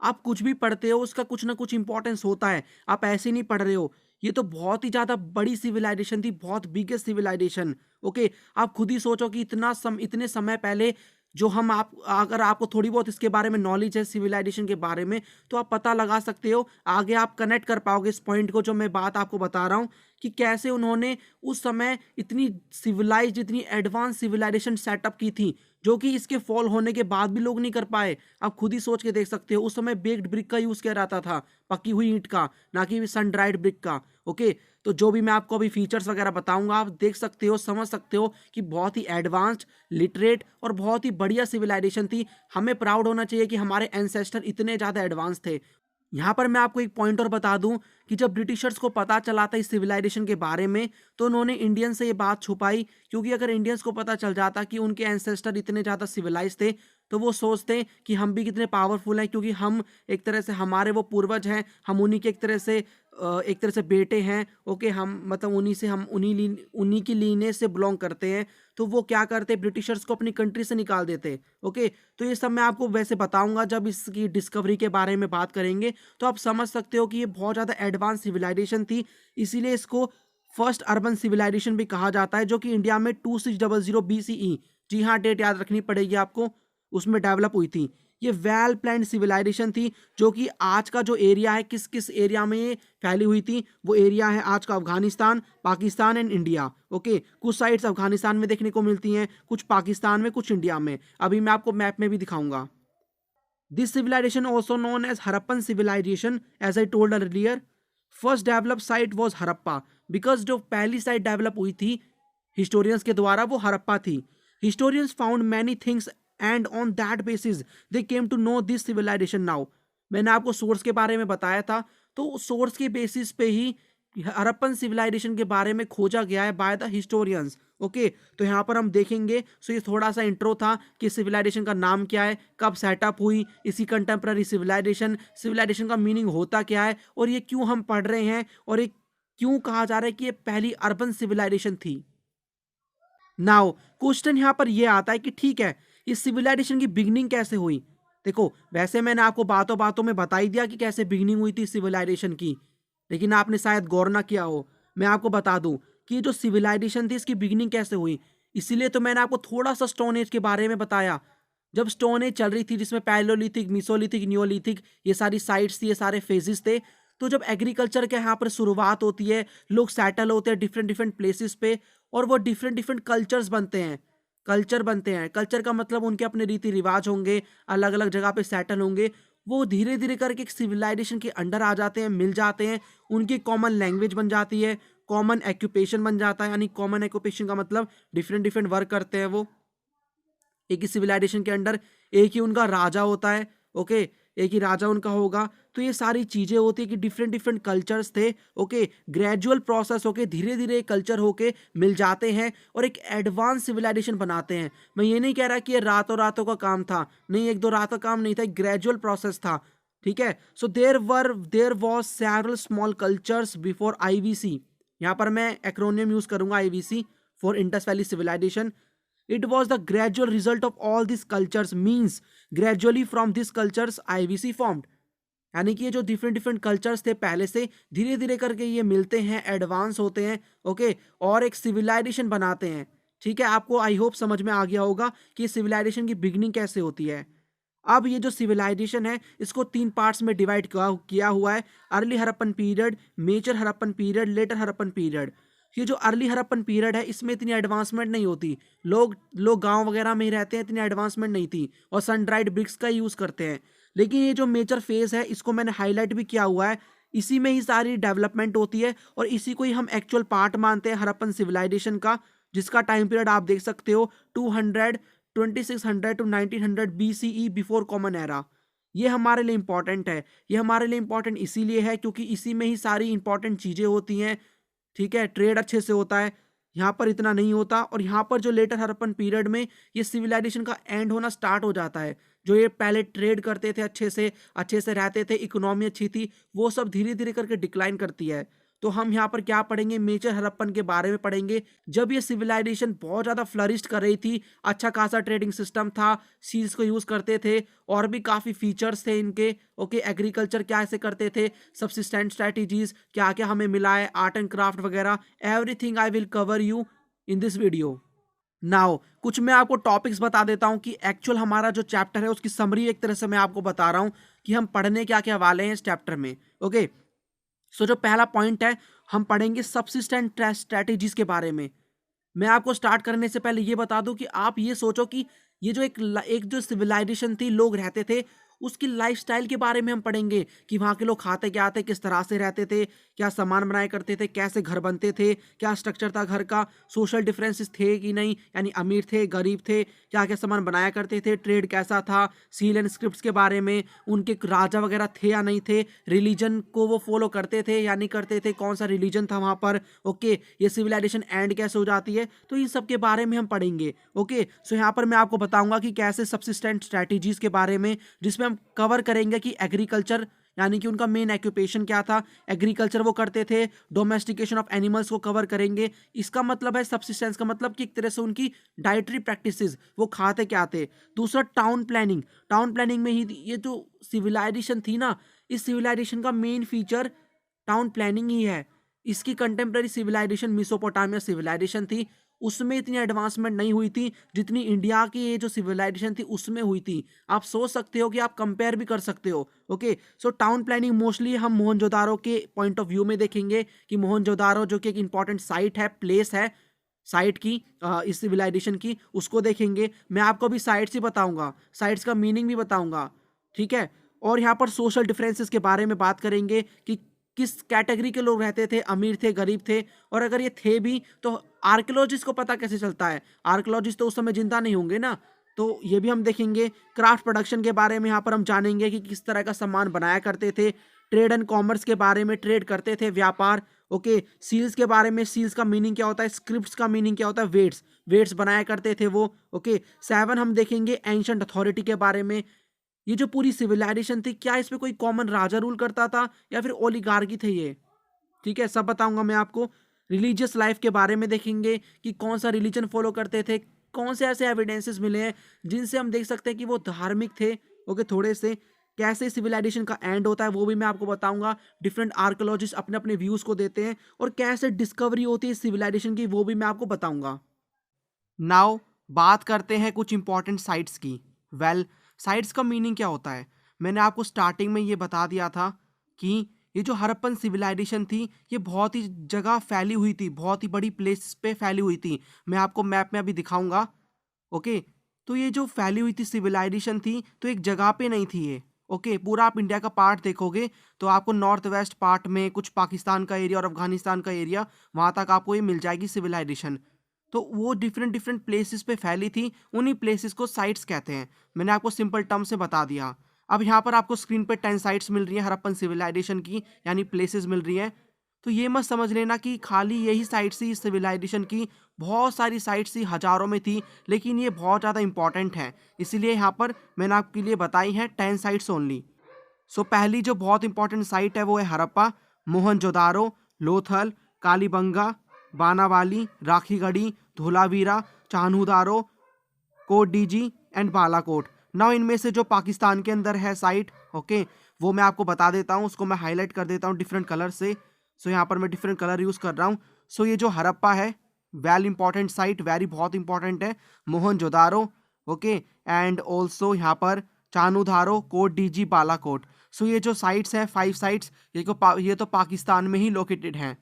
आप कुछ भी पढ़ते हो उसका कुछ ना कुछ इंपॉर्टेंस होता है, आप ऐसे नहीं पढ़ रहे हो। ये तो बहुत ही ज्यादा बड़ी सिविलाइजेशन थी, बहुत बिगेस्ट सिविलाइजेशन। ओके, आप खुद ही सोचो कि इतने समय पहले जो हम आप अगर आपको थोड़ी बहुत इसके बारे में नॉलेज है सिविलाइजेशन के बारे में, तो आप पता लगा सकते हो, आगे आप कनेक्ट कर पाओगे इस पॉइंट को जो मैं बात आपको बता रहा हूँ कि कैसे उन्होंने उस समय इतनी सिविलाइज, इतनी एडवांस सिविलाइजेशन सेटअप की थी, जो कि इसके फॉल होने के बाद भी लोग नहीं कर पाए। आप खुद ही सोच के देख सकते हो, उस समय बेक्ड ब्रिक का यूज किया जाता था, पकी हुई ईंट का, ना कि सन ड्राइड ब्रिक का। ओके, तो जो भी मैं आपको अभी फीचर्स वगैरह बताऊंगा, आप देख सकते हो, समझ सकते हो कि बहुत ही एडवांस्ड, लिटरेट और बहुत ही बढ़िया सिविलाइजेशन थी। हमें प्राउड होना चाहिए कि हमारे एंसेस्टर इतने ज़्यादा एडवांस थे। यहाँ पर मैं आपको एक पॉइंट और बता दूं कि जब ब्रिटिशर्स को पता चला था इस सिविलाइजेशन के बारे में, तो उन्होंने इंडियन से ये बात छुपाई, क्योंकि अगर इंडियंस को पता चल जाता कि उनके एंसेस्टर इतने ज़्यादा सिविलाइज थे, तो वो सोचते कि हम भी कितने पावरफुल हैं, क्योंकि हम एक तरह से हमारे वो पूर्वज हैं, हम उन्हीं के एक तरह से बेटे हैं। ओके, हम मतलब हम उन्हीं की लीनेज से बिलोंग करते हैं। तो वो क्या करते, ब्रिटिशर्स को अपनी कंट्री से निकाल देते। ओके, तो ये सब मैं आपको वैसे बताऊंगा जब इसकी डिस्कवरी के बारे में बात करेंगे, तो आप समझ सकते हो कि ये बहुत ज़्यादा एडवांस सिविलाइजेशन थी, इसीलिए इसको फर्स्ट अर्बन सिविलाइजेशन भी कहा जाता है, जो कि इंडिया में 2600 BCE, जी हाँ, डेट याद रखनी पड़ेगी आपको, उसमें डेवलप हुई थी। ये वेल प्लान्ड सिविलाइजेशन थी, जो कि आज का जो एरिया है, किस किस एरिया में ये फैली हुई थी, वो एरिया है आज का Afghanistan, Pakistan and India. Okay, कुछ साइट्स अफगानिस्तान में देखने को मिलती हैं, कुछ पाकिस्तान में, कुछ इंडिया में। अभी मैं आपको मैप में भी दिखाऊंगा। This civilisation also known as Harappan civilisation, as I told earlier, first develop site was Harappa, because जो पहली साइट डेवलप हुई थी हिस्टोरियंस के द्वारा वो हड़प्पा थी। Historians found many things and on that basis they came to know this civilisation now. मैंने आपको सोर्स के बारे में बताया था, तो सोर्स के बेसिस पे ही हड़प्पन सिविलाइजेशन के बारे में खोजा गया है बाय द हिस्टोरियंस। ओके, तो यहाँ पर हम देखेंगे। सो ये थोड़ा सा इंट्रो था कि सिविलाइजेशन का नाम क्या है, कब सेटअप हुई, इसी कंटेम्प्ररी सिविलाइजेशन, सिविलाइजेशन का मीनिंग होता क्या है, और ये क्यों हम पढ़ रहे हैं, और ये क्यों कहा जा रहा है कि ये पहली अर्बन सिविलाइजेशन थी। नाउ क्वेश्चन यहाँ पर ये आता है कि ठीक है, इस सिविलाइजेशन की बिगनिंग कैसे हुई। देखो, वैसे मैंने आपको बातों बातों में बता ही दिया कि कैसे बिगनिंग हुई थी सिविलाइजेशन की, लेकिन आपने शायद गौर ना किया हो। मैं आपको बता दूं कि जो सिविलाइजेशन थी इसकी बिगनिंग कैसे हुई। इसीलिए तो मैंने आपको थोड़ा सा स्टोन एज के बारे में बताया। जब स्टोन एज चल रही थी जिसमें पैलोलिथिक, मिसोलिथिक, नियोलिथिक ये सारी साइट्स थी, ये सारे फेजेस थे, तो जब एग्रीकल्चर के यहाँ पर शुरुआत होती है, लोग सेटल होते हैं डिफरेंट डिफरेंट प्लेसेस पे, और वो डिफरेंट डिफरेंट कल्चर्स बनते हैं। कल्चर बनते हैं, कल्चर का मतलब उनके अपने रीति रिवाज होंगे, अलग अलग जगह पे सेटल होंगे। वो धीरे धीरे करके एक सिविलाइजेशन के अंडर आ जाते हैं, मिल जाते हैं, उनकी कॉमन लैंग्वेज बन जाती है, कॉमन एक्यूपेशन बन जाता है। यानी कॉमन एक्यूपेशन का मतलब डिफरेंट डिफरेंट वर्क करते हैं वो एक ही सिविलाइजेशन के अंडर। एक ही उनका राजा होता है, ओके, एक ही राजा उनका होगा। तो ये सारी चीजें होती है कि डिफरेंट डिफरेंट कल्चर्स थे, ओके, ग्रेजुअल प्रोसेस होके धीरे धीरे कल्चर होके मिल जाते हैं और एक एडवांस सिविलाइजेशन बनाते हैं। मैं ये नहीं कह रहा कि ये रातों रातों का काम था, नहीं, एक दो रातों का काम नहीं था, एक ग्रेजुअल प्रोसेस था, ठीक है। So there was several small cultures before IVC. यहाँ पर मैं एक्रोनियम यूज करूंगा, IVC for Indus valley civilisation. It was the gradual result of all these cultures, means gradually from these cultures IVC formed। यानी कि ये जो डिफरेंट डिफरेंट कल्चर्स थे पहले से धीरे धीरे करके ये मिलते हैं, एडवांस होते हैं, ओके, और एक सिविलाइजेशन बनाते हैं। ठीक है, आपको आई होप समझ में आ गया होगा कि सिविलाइजेशन की बिगनिंग कैसे होती है। अब ये जो सिविलाइजेशन है इसको 3 पार्ट्स में डिवाइड किया हुआ है: early Harappan period, major Harappan period, later Harappan period. ये जो अर्ली हड़प्पन पीरियड है इसमें इतनी एडवांसमेंट नहीं होती, लोग लोग गांव वगैरह में ही रहते हैं, इतनी एडवांसमेंट नहीं थी, और सन ड्राइड ब्रिक्स का यूज करते हैं। लेकिन ये जो मेजर फेज है इसको मैंने हाईलाइट भी किया हुआ है, इसी में ही सारी डेवलपमेंट होती है और इसी को ही हम एक्चुअल पार्ट मानते हैं हड़प्पन सिविलाइजेशन का, जिसका टाइम पीरियड आप देख सकते हो 2600 to 1900 BCE, before common era. ये हमारे लिए इंपॉर्टेंट है। ये हमारे लिए इंपॉर्टेंट इसीलिए है क्योंकि इसी में ही सारी इंपॉर्टेंट चीजें होती हैं, ठीक है। ट्रेड अच्छे से होता है, यहाँ पर इतना नहीं होता। और यहाँ पर जो लेटर हड़प्पन पीरियड में ये सिविलाइजेशन का एंड होना स्टार्ट हो जाता है। जो ये पहले ट्रेड करते थे, अच्छे से रहते थे, इकोनॉमी अच्छी थी, वो सब धीरे धीरे करके डिक्लाइन करती है। तो हम यहाँ पर क्या पढ़ेंगे, मेजर हड़प्पन के बारे में पढ़ेंगे, जब ये सिविलाइजेशन बहुत ज़्यादा फ्लरिश कर रही थी, अच्छा खासा ट्रेडिंग सिस्टम था, सील्स को यूज़ करते थे, और भी काफ़ी फीचर्स थे इनके, ओके। एग्रीकल्चर क्या ऐसे करते थे, सब्सिस्टेंट स्ट्रैटेजीज क्या क्या हमें मिला है, आर्ट एंड क्राफ्ट वगैरह, everything I will cover you in this video. Now कुछ मैं आपको टॉपिक्स बता देता हूं कि एक्चुअल हमारा जो चैप्टर है उसकी समरी एक तरह से मैं आपको बता रहा हूं कि हम पढ़ने क्या क्या वाले हैं इस चैप्टर में, ओके। सो जो पहला पॉइंट है, हम पढ़ेंगे सब्सिस्टेंट स्ट्रैटेजीज के बारे में। मैं आपको स्टार्ट करने से पहले ये बता दूं कि आप ये सोचो कि ये जो एक जो सिविलाइजेशन थी, लोग रहते थे, उसकी लाइफस्टाइल के बारे में हम पढ़ेंगे कि वहाँ के लोग खाते क्या थे, किस तरह से रहते थे, क्या सामान बनाया करते थे, कैसे घर बनते थे, क्या स्ट्रक्चर था घर का, सोशल डिफरेंसेस थे कि नहीं, यानी अमीर थे, गरीब थे, क्या क्या सामान बनाया करते थे, ट्रेड कैसा था, सील एंड स्क्रिप्ट्स के बारे में, उनके राजा वगैरह थे या नहीं थे, रिलीजन को वो फॉलो करते थे या नहीं करते थे, कौन सा रिलीजन था वहाँ पर, ओके। ये सिविलाइजेशन एंड कैसे हो जाती है, तो इन सब के बारे में हम पढ़ेंगे, ओके। सो यहाँ पर मैं आपको बताऊंगा कि कैसे सब्सिस्टेंट स्ट्रैटेजीज के बारे में, जिसमें हम कवर करेंगे कि एग्रीकल्चर यानी कि उनका मेन एक्यूपेशन क्या था, एग्रीकल्चर वो करते थे, डोमेस्टिकेशन ऑफ एनिमल्स को कवर करेंगे। इसका मतलब है सब्सिस्टेंस का मतलब कि एक तरह से उनकी डाइटरी प्रैक्टिसेस, वो खाते क्या थे। दूसरा टाउन प्लानिंग, टाउन प्लानिंग में ही ये जो सिविलाइजेशन थी ना, इस सिविलाइजेशन का मेन फीचर टाउन प्लानिंग ही है। इसकी कंटेम्प्रेरी सिविलाइजेशन मेसोपोटामिया सिविलाइजेशन थी, उसमें इतनी एडवांसमेंट नहीं हुई थी जितनी इंडिया की ये जो सिविलाइजेशन थी उसमें हुई थी। आप सोच सकते हो कि आप कंपेयर भी कर सकते हो, ओके। सो टाउन प्लानिंग मोस्टली हम मोहनजोदारो के पॉइंट ऑफ व्यू में देखेंगे कि मोहनजोदारो जो कि एक इंपॉर्टेंट साइट है, प्लेस है साइट की, इस सिविलाइजेशन की, उसको देखेंगे। मैं आपको भी साइट्स ही बताऊंगा, साइट्स का मीनिंग भी बताऊंगा, ठीक है। और यहाँ पर सोशल डिफरेंसेस के बारे में बात करेंगे कि किस कैटेगरी के लोग रहते थे, अमीर थे, गरीब थे, और अगर ये थे भी तो आर्कियोलॉजिस्ट को पता कैसे चलता है, आर्कियोलॉजिस्ट तो उस समय जिंदा नहीं होंगे ना, तो ये भी हम देखेंगे। क्राफ्ट प्रोडक्शन के बारे में यहाँ पर हम जानेंगे कि किस तरह का सामान बनाया करते थे। ट्रेड एंड कॉमर्स के बारे में, ट्रेड करते थे, व्यापार, ओके। सील्स के बारे में, सील्स का मीनिंग क्या होता है, स्क्रिप्ट्स का मीनिंग क्या होता है, वेट्स, वेट्स बनाया करते थे वो, ओके। 7 हम देखेंगे एंशंट अथॉरिटी के बारे में। ये जो पूरी सिविलाइजेशन थी, क्या इस पे कोई कॉमन राजा रूल करता था या फिर ओलिगार्की थे ये, ठीक है, सब बताऊंगा मैं आपको। रिलीजियस लाइफ के बारे में देखेंगे कि कौन सा रिलीजन फॉलो करते थे, कौन से ऐसे एविडेंसेस मिले हैं जिनसे हम देख सकते हैं कि वो धार्मिक थे। ओके, थोड़े से कैसे सिविलाइजेशन का एंड होता है वो भी मैं आपको बताऊंगा। डिफरेंट आर्कोलॉजिस्ट अपने अपने व्यूज को देते हैं और कैसे डिस्कवरी होती है सिविलाइजेशन की वो भी मैं आपको बताऊंगा। नाउ बात करते हैं कुछ इंपॉर्टेंट साइट्स की। वेल, साइट्स का मीनिंग क्या होता है? मैंने आपको स्टार्टिंग में ये बता दिया था कि ये जो हड़प्पन सिविलाइजेशन थी ये बहुत ही जगह फैली हुई थी, बहुत ही बड़ी प्लेस पे फैली हुई थी। मैं आपको मैप में अभी दिखाऊंगा। ओके, तो ये जो फैली हुई थी सिविलाइजेशन थी तो एक जगह पे नहीं थी ये। ओके, पूरा आप इंडिया का पार्ट देखोगे तो आपको नॉर्थ वेस्ट पार्ट में कुछ पाकिस्तान का एरिया और अफगानिस्तान का एरिया, वहां तक आपको ये मिल जाएगी सिविलाइजेशन। तो वो डिफरेंट डिफरेंट प्लेसेस पे फैली थी, उन्हीं प्लेसेस को साइट्स कहते हैं। मैंने आपको सिंपल टर्म से बता दिया। अब यहाँ पर आपको स्क्रीन पे 10 साइट्स मिल रही है हड़प्पन सिविलाइजेशन की, यानी प्लेसेस मिल रही हैं। तो ये मत समझ लेना कि खाली यही साइट्स ही सिविलाइजेशन की, बहुत सारी साइट्स ही हजारों में थी, लेकिन ये बहुत ज़्यादा इंपॉर्टेंट है, इसीलिए यहाँ पर मैंने आपके लिए बताई हैं 10 साइट्स ओनली। सो पहली जो बहुत इंपॉर्टेंट साइट है वो है हड़प्पा, मोहनजोदारो, लोथल, कालीबंगा, बानावाली, राखीगढ़ी, धोलावीरा, चान्होदारो, कोटडीजी एंड बालाकोट। नाउ इनमें से जो पाकिस्तान के अंदर है साइट, ओके, वो मैं आपको बता देता हूँ, उसको मैं हाईलाइट कर देता हूँ डिफरेंट कलर से। सो यहाँ पर मैं डिफरेंट कलर यूज कर रहा हूँ। सो ये जो हड़प्पा है, वेल इंपॉर्टेंट साइट, वेरी बहुत इंपॉर्टेंट है। मोहनजोदारो, ओके, एंड ऑल्सो यहाँ पर चान्होदारो, कोटडीजी, बालाकोट। सो ये जो साइट्स हैं 5 साइट्स, ये तो पाकिस्तान में ही लोकेटेड हैं।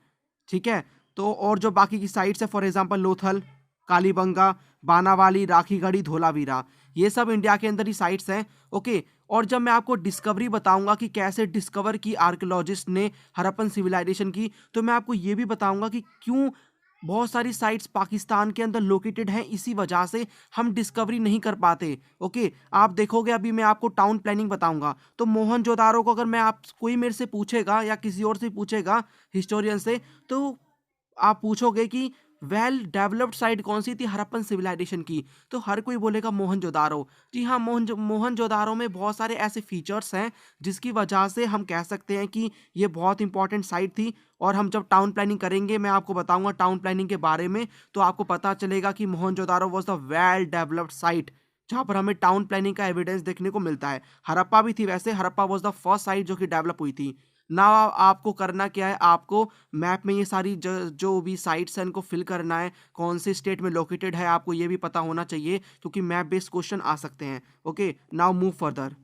ठीक है, तो और जो बाकी की साइट्स है फॉर एग्जांपल लोथल, कालीबंगा, बानावाली, राखीगढ़ी, धोलावीरा, ये सब इंडिया के अंदर ही साइट्स हैं। ओके, और जब मैं आपको डिस्कवरी बताऊंगा कि कैसे डिस्कवर की आर्कियोलॉजिस्ट ने हड़प्पन सिविलाइजेशन की, तो मैं आपको ये भी बताऊंगा कि क्यों बहुत सारी साइट्स पाकिस्तान के अंदर लोकेटेड हैं, इसी वजह से हम डिस्कवरी नहीं कर पाते। ओके, आप देखोगे अभी मैं आपको टाउन प्लानिंग बताऊंगा, तो मोहनजोदारो को अगर मैं आप कोई मेरे से पूछेगा या किसी और से पूछेगा हिस्टोरियन से, तो आप पूछोगे कि वेल डेवलप्ड साइट कौन सी थी हड़प्पन सिविलाइजेशन की, तो हर कोई बोलेगा मोहनजोदारो। जी हाँ, मोहनजोदारो में बहुत सारे ऐसे फीचर्स हैं जिसकी वजह से हम कह सकते हैं कि ये बहुत इंपॉर्टेंट साइट थी। और हम जब टाउन प्लानिंग करेंगे, मैं आपको बताऊंगा टाउन प्लानिंग के बारे में, तो आपको पता चलेगा कि Mohenjodaro was the well developed site जहाँ पर हमें टाउन प्लानिंग का एविडेंस देखने को मिलता है। हड़प्पा भी थी, वैसे Harappa was the first sight जो कि डेवलप हुई थी ना। आपको करना क्या है, आपको मैप में ये सारी जो भी साइट्स हैं इनको फिल करना है, कौन से स्टेट में लोकेटेड है आपको ये भी पता होना चाहिए, क्योंकि मैप बेस्ड क्वेश्चन आ सकते हैं। Okay, now move further.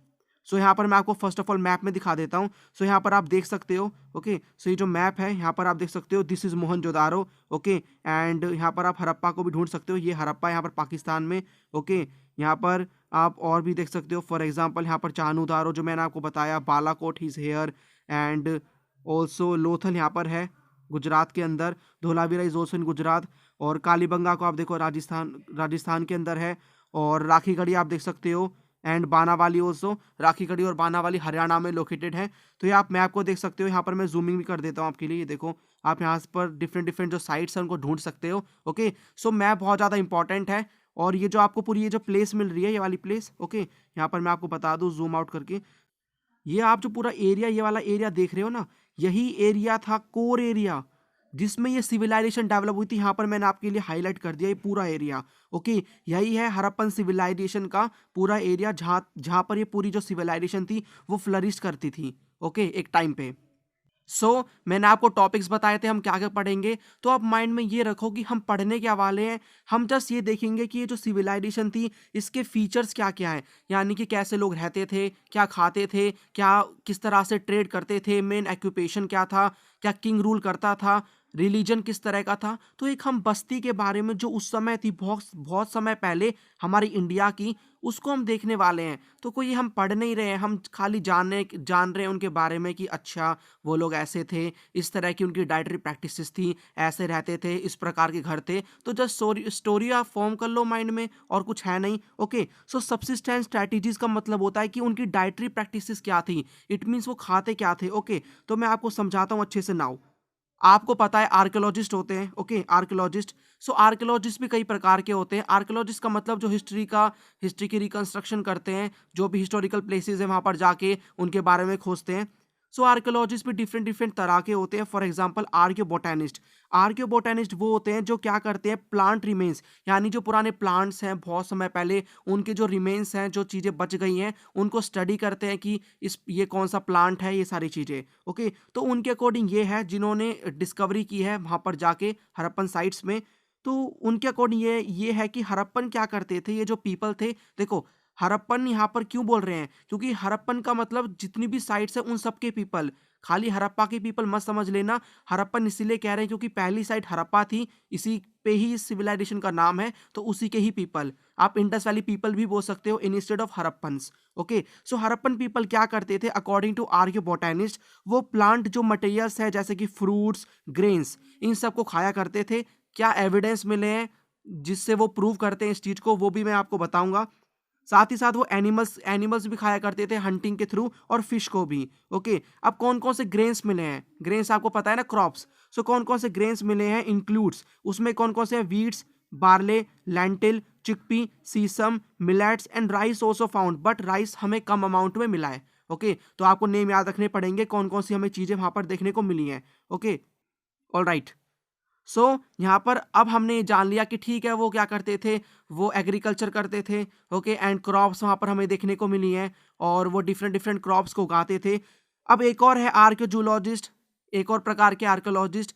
So यहाँ पर मैं आपको फर्स्ट ऑफ ऑल मैप में दिखा देता हूँ। सो यहाँ पर आप देख सकते हो, ओके, सो ये जो मैप है यहाँ पर आप देख सकते हो, this is Mohenjodaro. Okay, and यहाँ पर आप हड़प्पा को भी ढूंढ सकते हो, ये हड़प्पा यहाँ पर पाकिस्तान में। ओके, यहाँ पर आप और भी देख सकते हो, फॉर एग्जाम्पल यहाँ पर चान्होदारो जो मैंने आपको बताया, Balakot is here, and also Lothal यहाँ पर है गुजरात के अंदर, Dholavira is also in Gujarat, और कालीबंगा को आप देखो राजस्थान के अंदर है, और राखीगढ़ी आप देख सकते हो, एंड बानावाली ऑल्सो, राखीगढ़ी और बानावाली हरियाणा में लोकेटेड है। तो ये आप मैप को देख सकते हो, यहाँ पर मैं जूमिंग भी कर देता हूँ आपके लिए, ये देखो आप यहाँ पर डिफरेंट डिफरेंट जो साइट्स हैं उनको ढूंढ सकते हो। ओके, सो मैप बहुत ज़्यादा इंपॉर्टेंट है। और ये जो आपको पूरी ये जो प्लेस मिल रही है, ये वाली प्लेस, ओके, यहाँ पर मैं आपको बता दूँ जूम आउट करके, ये आप जो पूरा एरिया, ये वाला एरिया देख रहे हो ना, यही एरिया था कोर एरिया जिसमें ये सिविलाइजेशन डेवलप हुई थी। यहाँ पर मैंने आपके लिए हाईलाइट कर दिया ये पूरा एरिया। ओके, यही है हड़प्पन सिविलाइजेशन का पूरा एरिया, जहाँ जहाँ पर ये पूरी जो सिविलाइजेशन थी वो फ्लरिश करती थी। ओके, एक टाइम पे। मैंने आपको टॉपिक्स बताए थे हम क्या क्या पढ़ेंगे, तो आप माइंड में ये रखो कि हम पढ़ने क्या वाले हैं। हम जस्ट ये देखेंगे कि ये जो सिविलाइजेशन थी इसके फीचर्स क्या क्या हैं, यानी कि कैसे लोग रहते थे, क्या खाते थे, क्या किस तरह से ट्रेड करते थे, मेन एक्यूपेशन क्या था, क्या किंग रूल करता था, रिलीजन किस तरह का था। तो एक हम बस्ती के बारे में जो उस समय थी, बहुत बहुत समय पहले हमारी इंडिया की, उसको हम देखने वाले हैं। तो कोई हम पढ़ नहीं रहे हैं, हम खाली जान रहे हैं उनके बारे में कि अच्छा वो लोग ऐसे थे, इस तरह की उनकी डाइटरी प्रैक्टिसेस थी, ऐसे रहते थे, इस प्रकार के घर थे। तो जस्ट स्टोरी आप फॉर्म कर लो माइंड में, और कुछ है नहीं। ओके, सो सब्सिस्टेंस स्ट्रैटेजीज का मतलब होता है कि उनकी डाइटरी प्रैक्टिसेस क्या थी, इट मीन्स वो खाते क्या थे। ओके, तो मैं आपको समझाता हूँ अच्छे से। नाउ आपको पता है आर्कियोलॉजिस्ट होते हैं, ओके, आर्कियोलॉजिस्ट। सो आर्कियोलॉजिस्ट भी कई प्रकार के होते हैं। आर्कियोलॉजिस्ट का मतलब जो हिस्ट्री की रिकंस्ट्रक्शन करते हैं, जो भी हिस्टोरिकल प्लेसेस है वहां पर जाके उनके बारे में खोजते हैं। सो आर्कियोलॉजिस्ट भी डिफरेंट डिफरेंट तरह के होते हैं। फॉर एग्जांपल आर्कियोबोटैनिस्ट, आर्कियोबोटैनिस्ट वो होते हैं जो क्या करते हैं, प्लांट रिमेन्स, यानी जो पुराने प्लांट्स हैं बहुत समय पहले उनके जो रिमेन्स हैं, जो चीज़ें बच गई हैं, उनको स्टडी करते हैं कि इस ये कौन सा प्लांट है, ये सारी चीज़ें। ओके, तो उनके अकॉर्डिंग ये है जिन्होंने डिस्कवरी की है वहाँ पर जाके हड़प्पन साइट्स में। तो उनके अकॉर्डिंग ये है कि हड़प्पन क्या करते थे, ये जो पीपल थे, देखो हड़प्पन यहाँ पर क्यों बोल रहे हैं, क्योंकि हड़प्पन का मतलब जितनी भी साइट्स है उन सब के पीपल, खाली हड़प्पा के पीपल मत समझ लेना। हड़प्पन इसीलिए कह रहे हैं क्योंकि पहली साइट हड़प्पा थी, इसी पे ही इस सिविलाइजेशन का नाम है, तो उसी के ही पीपल। आप इंडस वैली पीपल भी बोल सकते हो instead of Harappans. Okay, so Harappan people क्या करते थे अकॉर्डिंग टू आर्कियोबोटैनिस्ट, वो प्लांट जो मटेरियल्स है जैसे कि फ्रूट्स, ग्रेन्स, इन सब को खाया करते थे। क्या एविडेंस मिले हैं जिससे वो प्रूव करते हैं इस चीज को, वो भी मैं आपको बताऊंगा। साथ ही साथ वो एनिमल्स भी खाया करते थे हंटिंग के थ्रू, और फिश को भी। ओके, अब कौन कौन से ग्रेन्स मिले हैं, ग्रेन्स आपको पता है ना, क्रॉप्स। सो कौन कौन से ग्रेन्स मिले हैं, इंक्लूड्स, उसमें कौन कौन से हैं, weeds, barley, lentil, chickpea, sesame, millets and rice also found, but rice हमें कम अमाउंट में मिला है। ओके, तो आपको नेम याद रखने पड़ेंगे कौन कौन सी हमें चीजें वहां पर देखने को मिली हैं। Okay, all right. सो यहाँ पर अब हमने ये जान लिया कि ठीक है वो क्या करते थे, वो एग्रीकल्चर करते थे। ओके, एंड क्रॉप्स वहाँ पर हमें देखने को मिली हैं, और वो डिफरेंट डिफरेंट क्रॉप्स को उगाते थे। अब एक और है आर्कियोजूलॉजिस्ट, एक और प्रकार के आर्कियोलॉजिस्ट।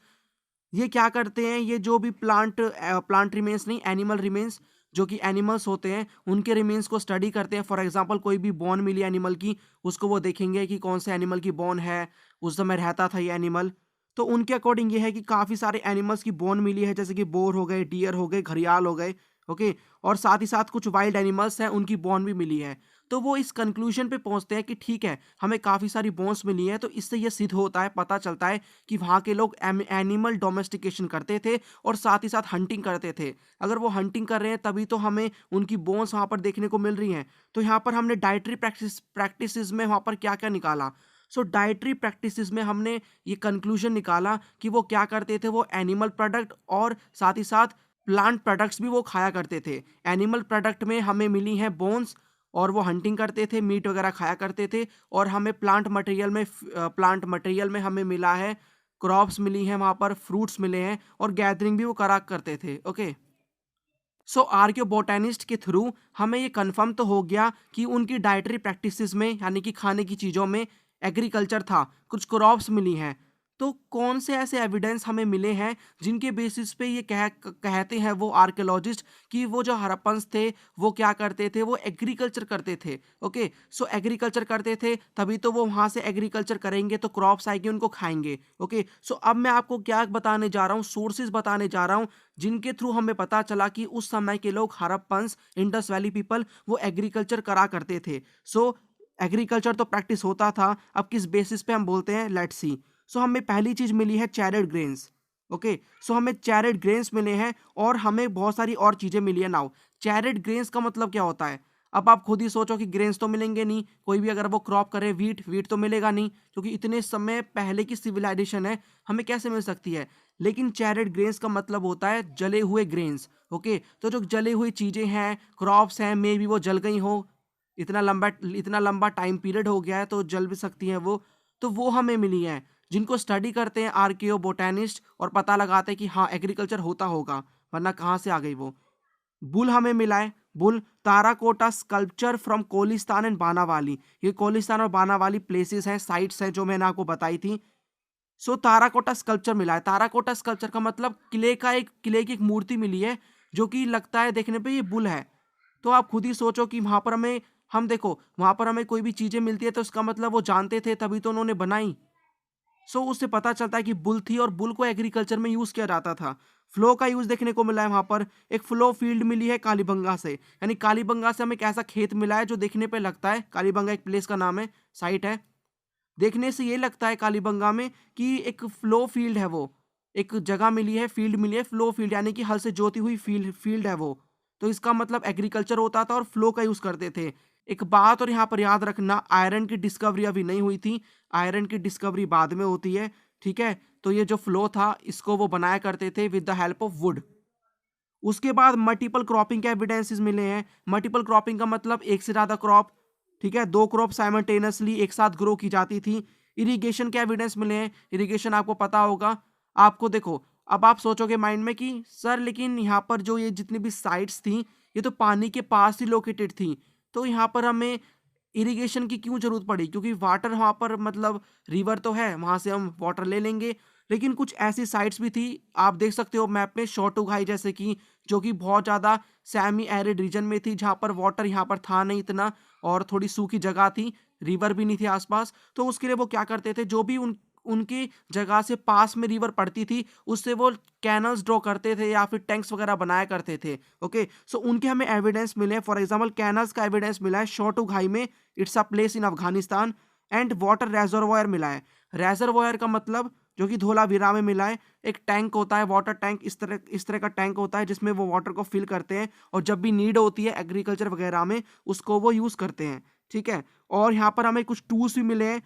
ये क्या करते हैं, ये जो भी प्लांट रिमेन्स नहीं, एनिमल रिमेन्स, जो कि एनिमल्स होते हैं उनके रिमेन्स को स्टडी करते हैं। फॉर एग्जांपल कोई भी बोन मिली एनिमल की, उसको वो देखेंगे कि कौन से एनिमल की बोन है, उस समय रहता था ये एनिमल। तो उनके अकॉर्डिंग ये है कि काफ़ी सारे एनिमल्स की बोन मिली है, जैसे कि बोर हो गए, डियर हो गए, घड़ियाल हो गए। ओके, और साथ ही साथ कुछ वाइल्ड एनिमल्स हैं उनकी बोन भी मिली है। तो वो इस कंक्लूजन पे पहुंचते हैं कि ठीक है हमें काफ़ी सारी बोन्स मिली है, तो इससे ये सिद्ध होता है, पता चलता है कि वहाँ के लोग एनिमल डोमेस्टिकेशन करते थे और साथ ही साथ हंटिंग करते थे। अगर वो हंटिंग कर रहे हैं तभी तो हमें उनकी बोन्स वहाँ पर देखने को मिल रही हैं। तो यहाँ पर हमने डाइटरी प्रैक्टिसेस में वहाँ पर क्या क्या निकाला। सो डाइटरी प्रैक्टिसेस में हमने ये कंक्लूजन निकाला कि वो क्या करते थे, वो एनिमल प्रोडक्ट और साथ ही साथ प्लांट प्रोडक्ट्स भी वो खाया करते थे। एनिमल प्रोडक्ट में हमें मिली हैं बोन्स, और वो हंटिंग करते थे, मीट वगैरह खाया करते थे। और हमें प्लांट मटेरियल में हमें मिला है, क्रॉप्स मिली हैं वहाँ पर, फ्रूट्स मिले हैं, और गैदरिंग भी वो करा करते थे। ओके, सो आर्कियोबोटैनिस्ट के थ्रू हमें ये कंफर्म तो हो गया कि उनकी डाइटरी प्रैक्टिसेस में, यानी कि खाने की चीज़ों में एग्रीकल्चर था, कुछ क्रॉप्स मिली हैं। तो कौन से ऐसे एविडेंस हमें मिले हैं जिनके बेसिस पे ये कहते हैं वो आर्कियोलॉजिस्ट कि वो जो हड़प्पन्स थे वो क्या करते थे, वो एग्रीकल्चर करते थे। ओके, सो एग्रीकल्चर करते थे तभी तो वो वहाँ से एग्रीकल्चर करेंगे तो क्रॉप्स आएंगे, उनको खाएंगे। ओके, सो अब मैं आपको क्या बताने जा रहा हूँ, सोर्सेज बताने जा रहा हूँ जिनके थ्रू हमें पता चला कि उस समय के लोग हड़प्पन्स, इंडस वैली पीपल, वो एग्रीकल्चर करा करते थे। सो एग्रीकल्चर तो प्रैक्टिस होता था, अब किस बेसिस पे हम बोलते हैं, लेट्स सी। सो हमें पहली चीज मिली है चैरेड ग्रेन्स। ओके, सो हमें चैरेड ग्रेन्स मिले हैं और हमें बहुत सारी और चीजें मिली है। नाउ चैरेड ग्रेन्स का मतलब क्या होता है, अब आप खुद ही सोचो कि ग्रेन्स तो मिलेंगे नहीं, कोई भी अगर वो क्रॉप करे, वीट तो मिलेगा नहीं, क्योंकि इतने समय पहले की सिविलाइजेशन है, हमें कैसे मिल सकती है। लेकिन चैरेड ग्रेन्स का मतलब होता है जले हुए ग्रेन्स। ओके, तो जो जले हुई चीजें हैं, क्रॉप्स हैं, मे भी वो जल गई हो, इतना लंबा टाइम पीरियड हो गया है तो जल भी सकती हैं वो, तो वो हमें मिली है, जिनको स्टडी करते हैं आर्कियो बोटैनिस्ट और पता लगाते हैं कि हाँ एग्रीकल्चर होता होगा, वरना कहाँ से आ गई वो। बुल हमें मिला है, bull terracotta sculpture from Cholistan and Banawali, ये कोलिस्तान और बानावाली प्लेसेस हैं, साइट्स हैं जो मैंने आपको बताई थी। सो ताराकोटा स्कल्पचर मिला है। ताराकोटा स्कल्पचर का मतलब किले की एक मूर्ति मिली है जो कि लगता है देखने पे ये बुल है। तो आप खुद ही सोचो कि वहां पर हम देखो वहां पर हमें कोई भी चीजें मिलती है तो उसका मतलब वो जानते थे तभी तो उन्होंने बनाई। सो उससे पता चलता है कि बुल थी और बुल को एग्रीकल्चर में यूज किया जाता था। फ्लो का यूज देखने को मिला है वहां पर, एक फ्लो फील्ड मिली है कालीबंगा से, यानी कालीबंगा से हमें एक ऐसा खेत मिला है जो देखने पे लगता है, कालीबंगा एक प्लेस का नाम है, साइट है, देखने से ये लगता है कालीबंगा में कि एक फ्लो फील्ड है, वो एक जगह मिली है, फील्ड मिली है, फ्लो फील्ड, यानी कि हल से जोती हुई फील्ड है वो। तो इसका मतलब एग्रीकल्चर होता था और फ्लो का यूज करते थे। एक बात और यहाँ पर याद रखना, आयरन की डिस्कवरी अभी नहीं हुई थी, आयरन की डिस्कवरी बाद में होती है, ठीक है। तो ये जो फ्लो था इसको वो बनाया करते थे with the help of would. उसके बाद मल्टीपल क्रॉपिंग के एविडेंसेस मिले हैं। मल्टीपल क्रॉपिंग का मतलब एक से ज्यादा क्रॉप, ठीक है, दो क्रॉप साइमल्टेनियसली एक साथ ग्रो की जाती थी। इरिगेशन के एविडेंस मिले हैं, इरिगेशन आपको पता होगा। आपको देखो, अब आप सोचोगे माइंड में कि सर लेकिन यहाँ पर जो ये जितनी भी साइट्स थी ये तो पानी के पास ही लोकेटेड थी, तो यहाँ पर हमें इरिगेशन की क्यों जरूरत पड़ी? क्योंकि वाटर वहाँ पर मतलब रिवर तो है, वहाँ से हम वाटर ले लेंगे। लेकिन कुछ ऐसी साइट्स भी थी, आप देख सकते हो मैप में, शोटुगाई जैसे कि, जो कि बहुत ज़्यादा सेमी एरिड रीजन में थी, जहाँ पर वाटर यहाँ पर था नहीं इतना, और थोड़ी सूखी जगह थी, रिवर भी नहीं थी आसपास। तो उसके लिए वो क्या करते थे, जो भी उनकी जगह से पास में रिवर पड़ती थी उससे वो कैनल्स ड्रॉ करते थे या फिर टैंक्स वगैरह बनाया करते थे। ओके, सो उनके हमें एविडेंस मिले। फॉर एग्जांपल कैनल्स का एविडेंस मिला है शोटुगाई में, it's a place in Afghanistan. And water reservoir मिला है। रेजर्वोयर का मतलब जो कि धोलावीरा में मिला है, एक टैंक होता है, वाटर टैंक, इस तरह का टैंक होता है जिसमें वो वाटर को फिल करते हैं और जब भी नीड होती है एग्रीकल्चर वगैरह में उसको वो यूज करते हैं। ठीक है, और यहाँ पर हमें कुछ टूल्स भी मिले हैं।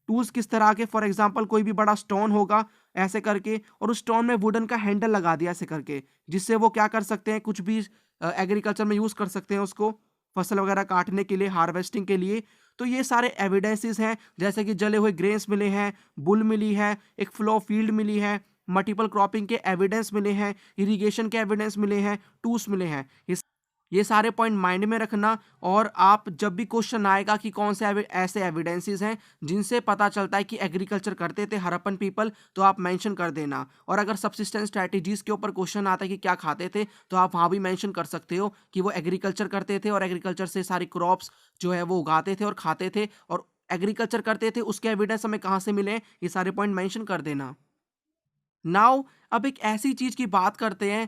टूल्स किस तरह के, फॉर एग्जांपल कोई भी बड़ा स्टोन होगा ऐसे करके, और उस स्टोन में वुडन का हैंडल लगा दिया ऐसे करके, जिससे वो क्या कर सकते हैं, कुछ भी एग्रीकल्चर में यूज कर सकते हैं उसको, फसल वगैरह काटने के लिए, हार्वेस्टिंग के लिए। तो ये सारे एविडेंसेस हैं, जैसे कि जले हुए ग्रेन्स मिले हैं, बुल मिली है, एक फ्लो फील्ड मिली है, मल्टीपल क्रॉपिंग के एविडेंस मिले हैं, इरिगेशन के एविडेंस मिले हैं, टूल्स मिले हैं। ये सारे पॉइंट माइंड में रखना, और आप जब भी क्वेश्चन आएगा कि कौन से ऐसे एविडेंसेस हैं जिनसे पता चलता है कि एग्रीकल्चर करते थे हड़प्पन पीपल, तो आप मेंशन कर देना। और अगर सब्सिस्टेंस स्ट्रैटेजीज के ऊपर क्वेश्चन आता है कि क्या खाते थे, तो आप वहाँ भी मेंशन कर सकते हो कि वो एग्रीकल्चर करते थे और एग्रीकल्चर से सारी क्रॉप्स जो है वो उगाते थे और खाते थे, और एग्रीकल्चर करते थे उसके एविडेंस हमें कहाँ से मिले, ये सारे पॉइंट मेंशन कर देना। नाउ अब एक ऐसी चीज की बात करते हैं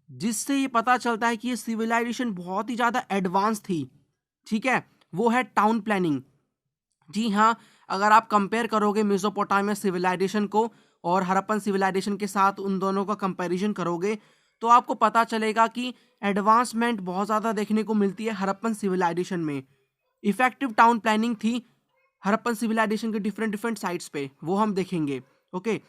जिससे ये पता चलता है कि ये सिविलाइजेशन बहुत ही ज़्यादा एडवांस थी। ठीक है, वो है टाउन प्लानिंग। जी हाँ, अगर आप कंपेयर करोगे मेसोपोटामिया सिविलाइजेशन को और हड़प्पन सिविलाइजेशन के साथ उन दोनों का कंपैरिजन करोगे, तो आपको पता चलेगा कि एडवांसमेंट बहुत ज़्यादा देखने को मिलती है हड़प्पन सिविलाइजेशन में। इफेक्टिव टाउन प्लानिंग थी हड़प्पन सिविलाइजेशन के डिफरेंट डिफरेंट साइट्स पे, वो हम देखेंगे। ओके,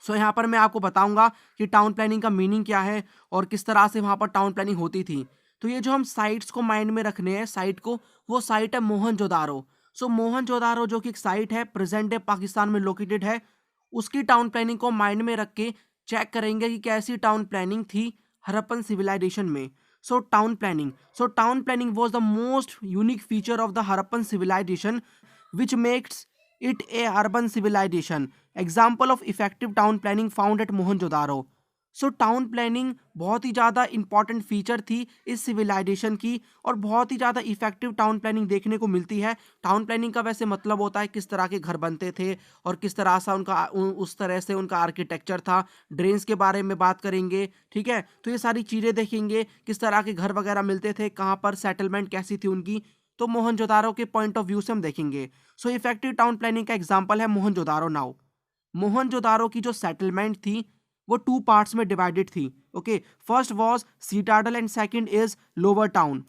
सो यहाँ पर मैं आपको बताऊंगा कि टाउन प्लानिंग का मीनिंग क्या है और किस तरह से वहाँ पर टाउन प्लानिंग होती थी। तो ये जो हम साइट्स को माइंड में रखने हैं, साइट को, वो साइट है मोहनजोदारो। सो मोहनजोदारो जो कि एक साइट है, प्रेजेंट डे पाकिस्तान में लोकेटेड है, उसकी टाउन प्लानिंग को माइंड में रख के चेक करेंगे कि कैसी टाउन प्लानिंग थी हड़प्पन सिविलाइजेशन में। So town planning was the most unique feature of the Harappan civilization which makes it a urban civilization. Example of effective town planning found at Mohenjo-daro. So town planning बहुत ही ज़्यादा इंपॉर्टेंट फीचर थी इस सिविलाइजेशन की, और बहुत ही ज़्यादा इफेक्टिव टाउन प्लानिंग देखने को मिलती है। टाउन प्लानिंग का वैसे मतलब होता है किस तरह के घर बनते थे और किस तरह से उस तरह से उनका आर्किटेक्चर था। ड्रेन्स के बारे में बात करेंगे, ठीक है, तो ये सारी चीज़ें देखेंगे, किस तरह के घर वगैरह मिलते थे, कहाँ पर सेटलमेंट कैसी थी उनकी, तो मोहनजोदारो के पॉइंट ऑफ व्यू से हम देखेंगे। सो इफेक्टिव टाउन प्लानिंग का एग्जांपल है मोहनजोदारो। नाउ मोहनजोदारो की जो सेटलमेंट थी वो 2 पार्ट्स में डिवाइडेड थी। Okay, first was citadel and second is lower town.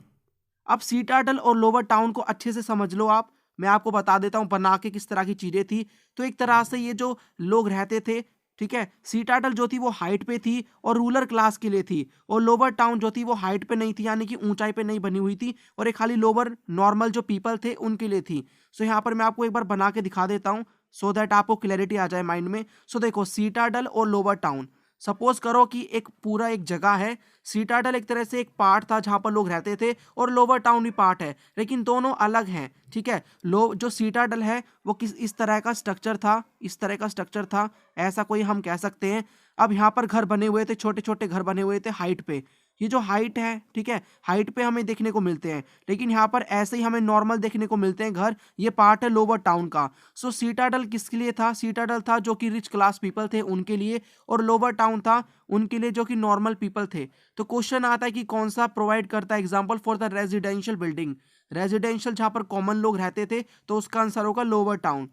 अब सीटाडल और लोअर टाउन को अच्छे से समझ लो आप, मैं आपको बता देता हूं बना के किस तरह की चीजें थी। तो एक तरह से ये जो लोग रहते थे, ठीक है, सीटाडल जो थी वो हाइट पे थी और रूलर क्लास के लिए थी, और लोअर टाउन जो थी वो हाइट पे नहीं थी, यानी कि ऊंचाई पे नहीं बनी हुई थी, और एक खाली लोअर नॉर्मल जो पीपल थे उनके लिए थी। सो यहाँ पर मैं आपको एक बार बना के दिखा देता हूँ सो दैट आपको क्लैरिटी आ जाए माइंड में। सो देखो, सीटाडल और लोअर टाउन, सपोज करो कि एक पूरा एक जगह है, सीटाडल एक तरह से एक पार्ट था जहां पर लोग रहते थे, और लोअर टाउन भी पार्ट है, लेकिन दोनों अलग हैं। ठीक है, जो सीटाडल है वो इस तरह का स्ट्रक्चर था, इस तरह का स्ट्रक्चर था, ऐसा कोई हम कह सकते हैं। अब यहाँ पर घर बने हुए थे, छोटे छोटे घर बने हुए थे हाइट पे, ये जो हाइट है, ठीक है, हाइट पे हमें देखने को मिलते हैं, लेकिन यहाँ पर ऐसे ही हमें नॉर्मल देखने को मिलते हैं घर। ये पार्ट है लोअर टाउन का। सो सीटाडल किसके लिए था? सीटाडल था जो कि रिच क्लास पीपल थे उनके लिए, और लोअर टाउन था उनके लिए जो कि नॉर्मल पीपल थे। तो क्वेश्चन आता है कि कौन सा प्रोवाइड करता है example for the residential building, residential जहां पर कॉमन लोग रहते थे, तो उसका आंसर होगा लोअर टाउन।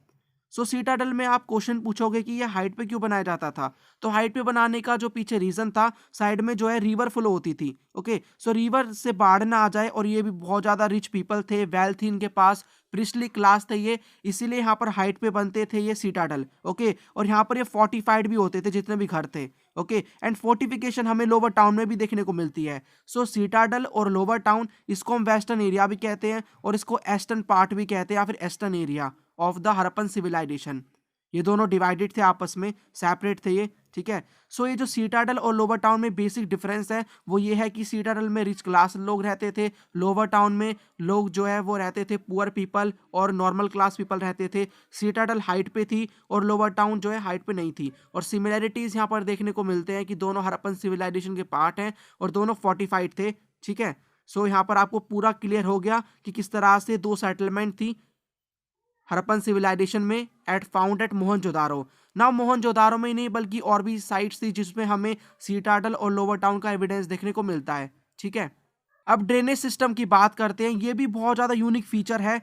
सो सीटाडल में आप क्वेश्चन पूछोगे कि ये हाइट पे क्यों बनाया जाता था, तो हाइट पे बनाने का जो पीछे रीजन था, साइड में जो है रिवर फ्लो होती थी। ओके, सो रिवर से बाढ़ ना आ जाए, और ये भी बहुत ज्यादा रिच पीपल थे, वेल्थ थी इनके पास, प्रिस्टली क्लास थे ये, इसीलिए यहाँ पर हाइट पे बनते थे ये सीटाडल। ओके, और यहाँ पर ये फोर्टिफाइड भी होते थे जितने भी घर थे। ओके, एंड फोर्टिफिकेशन हमें लोअर टाउन में भी देखने को मिलती है। सो सीटाडल और लोअर टाउन, इसको हम वेस्टर्न एरिया भी कहते हैं और इसको ईस्टर्न पार्ट भी कहते हैं, या फिर eastern area. Of the Harappan civilisation. ये दोनों डिवाइडेड थे, आपस में सेपरेट थे ये, ठीक है। सो ये जो सीटाडल और लोअर टाउन में बेसिक डिफरेंस है वो ये है कि सीटाडल में रिच क्लास लोग रहते थे, लोअर टाउन में लोग जो है वो रहते थे पुअर पीपल और नॉर्मल क्लास पीपल रहते थे। सीटाडल हाइट पे थी और लोअर टाउन जो है हाइट पे नहीं थी। और सिमिलैरिटीज यहाँ पर देखने को मिलते हैं कि दोनों हरप्पन सिविलाइजेशन के पार्ट हैं और दोनों फोर्टिफाइड थे, ठीक है। सो यहाँ पर आपको पूरा क्लियर हो गया कि किस तरह से दो सेटलमेंट थी हरप्पन सिविलाइजेशन में एट फाउंड एट मोहनजोदारो। ना मोहनजोदारो में ही नहीं बल्कि और भी साइट्स थी जिसमें हमें सीटाडल और लोअर टाउन का एविडेंस देखने को मिलता है, ठीक है। अब ड्रेनेज सिस्टम की बात करते हैं। ये भी बहुत ज़्यादा यूनिक फीचर है,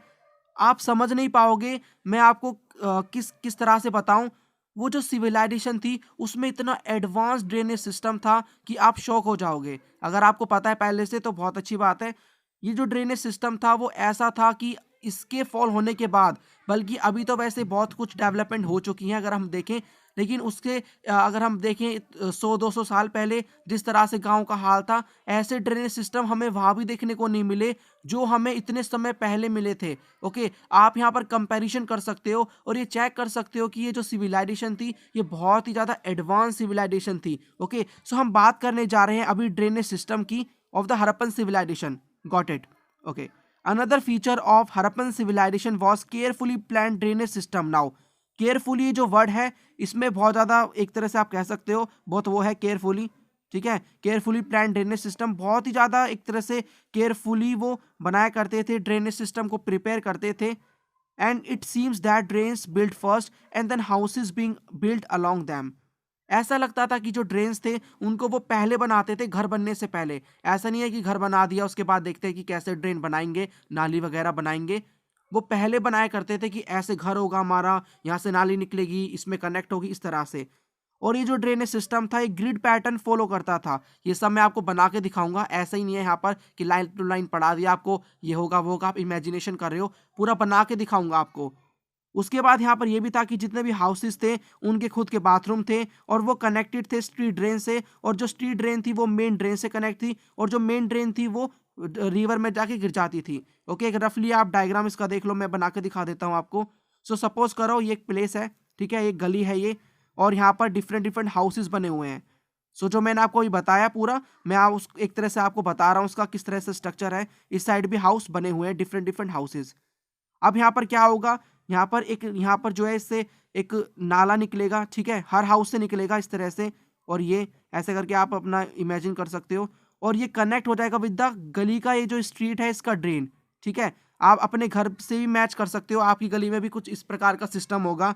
आप समझ नहीं पाओगे। मैं आपको किस किस तरह से बताऊं। वो जो सिविलाइजेशन थी उसमें इतना एडवांस ड्रेनेज सिस्टम था कि आप शॉक हो जाओगे। अगर आपको पता है पहले से तो बहुत अच्छी बात है। ये जो ड्रेनेज सिस्टम था वो ऐसा था कि इसके फॉल होने के बाद, बल्कि अभी तो वैसे बहुत कुछ डेवलपमेंट हो चुकी है अगर हम देखें, लेकिन उसके अगर हम देखें 100-200 साल पहले जिस तरह से गांव का हाल था, ऐसे ड्रेनेज सिस्टम हमें वहां भी देखने को नहीं मिले जो हमें इतने समय पहले मिले थे। ओके, आप यहाँ पर कंपैरिजन कर सकते हो और ये चेक कर सकते हो कि ये जो सिविलाइजेशन थी ये बहुत ही ज़्यादा एडवांस सिविलाइजेशन थी। ओके, सो हम बात करने जा रहे हैं अभी ड्रेनेज सिस्टम की of the Harappan civilisation. Got it? Okay, another feature of Harappan civilization was carefully planned drainage system। now carefully जो वर्ड है इसमें बहुत ज़्यादा एक तरह से आप कह सकते हो बहुत वो है केयरफुली, ठीक है। केयरफुली प्लान ड्रेनेज सिस्टम, बहुत ही ज़्यादा एक तरह से केयरफुली वो बनाया करते थे, ड्रेनेज सिस्टम को प्रिपेयर करते थे। And it seems that drains build first and then houses being built along them. ऐसा लगता था कि जो ड्रेन्स थे उनको वो पहले बनाते थे घर बनने से पहले। ऐसा नहीं है कि घर बना दिया उसके बाद देखते हैं कि कैसे ड्रेन बनाएंगे, नाली वगैरह बनाएंगे। वो पहले बनाया करते थे कि ऐसे घर होगा हमारा, यहाँ से नाली निकलेगी, इसमें कनेक्ट होगी, इस तरह से। और ये जो ड्रेनेज सिस्टम था एक ग्रिड पैटर्न फॉलो करता था। ये सब मैं आपको बना के दिखाऊंगा, ऐसा ही नहीं है यहाँ पर कि लाइन टू लाइन पढ़ा दिया आपको ये होगा वो होगा, आप इमेजिनेशन कर रहे हो, पूरा बना के दिखाऊंगा आपको। उसके बाद यहाँ पर यह भी था कि जितने भी हाउसेस थे उनके खुद के बाथरूम थे और वो कनेक्टेड थे स्ट्रीट ड्रेन से, और जो स्ट्रीट ड्रेन थी वो मेन ड्रेन से कनेक्ट थी, और जो मेन ड्रेन थी वो रिवर में जाके गिर जाती थी। ओके, एक रफली आप डायग्राम इसका देख लो, मैं बना के दिखा देता हूँ आपको। सो सपोज करो ये एक प्लेस है, ठीक है, एक गली है ये, और यहाँ पर डिफरेंट डिफरेंट हाउसेस बने हुए हैं। सो जो मैंने आपको ये बताया पूरा, मैं उस एक तरह से आपको बता रहा हूँ उसका किस तरह से स्ट्रक्चर है। इस साइड भी हाउस बने हुए हैं, डिफरेंट डिफरेंट हाउसेज। अब यहाँ पर क्या होगा, यहाँ पर जो है इससे एक नाला निकलेगा, ठीक है, हर हाउस से निकलेगा इस तरह से, और ये ऐसे करके आप अपना इमेजिन कर सकते हो। और ये कनेक्ट हो जाएगा विद द गली का ये जो स्ट्रीट है इसका ड्रेन, ठीक है। आप अपने घर से भी मैच कर सकते हो, आपकी गली में भी कुछ इस प्रकार का सिस्टम होगा।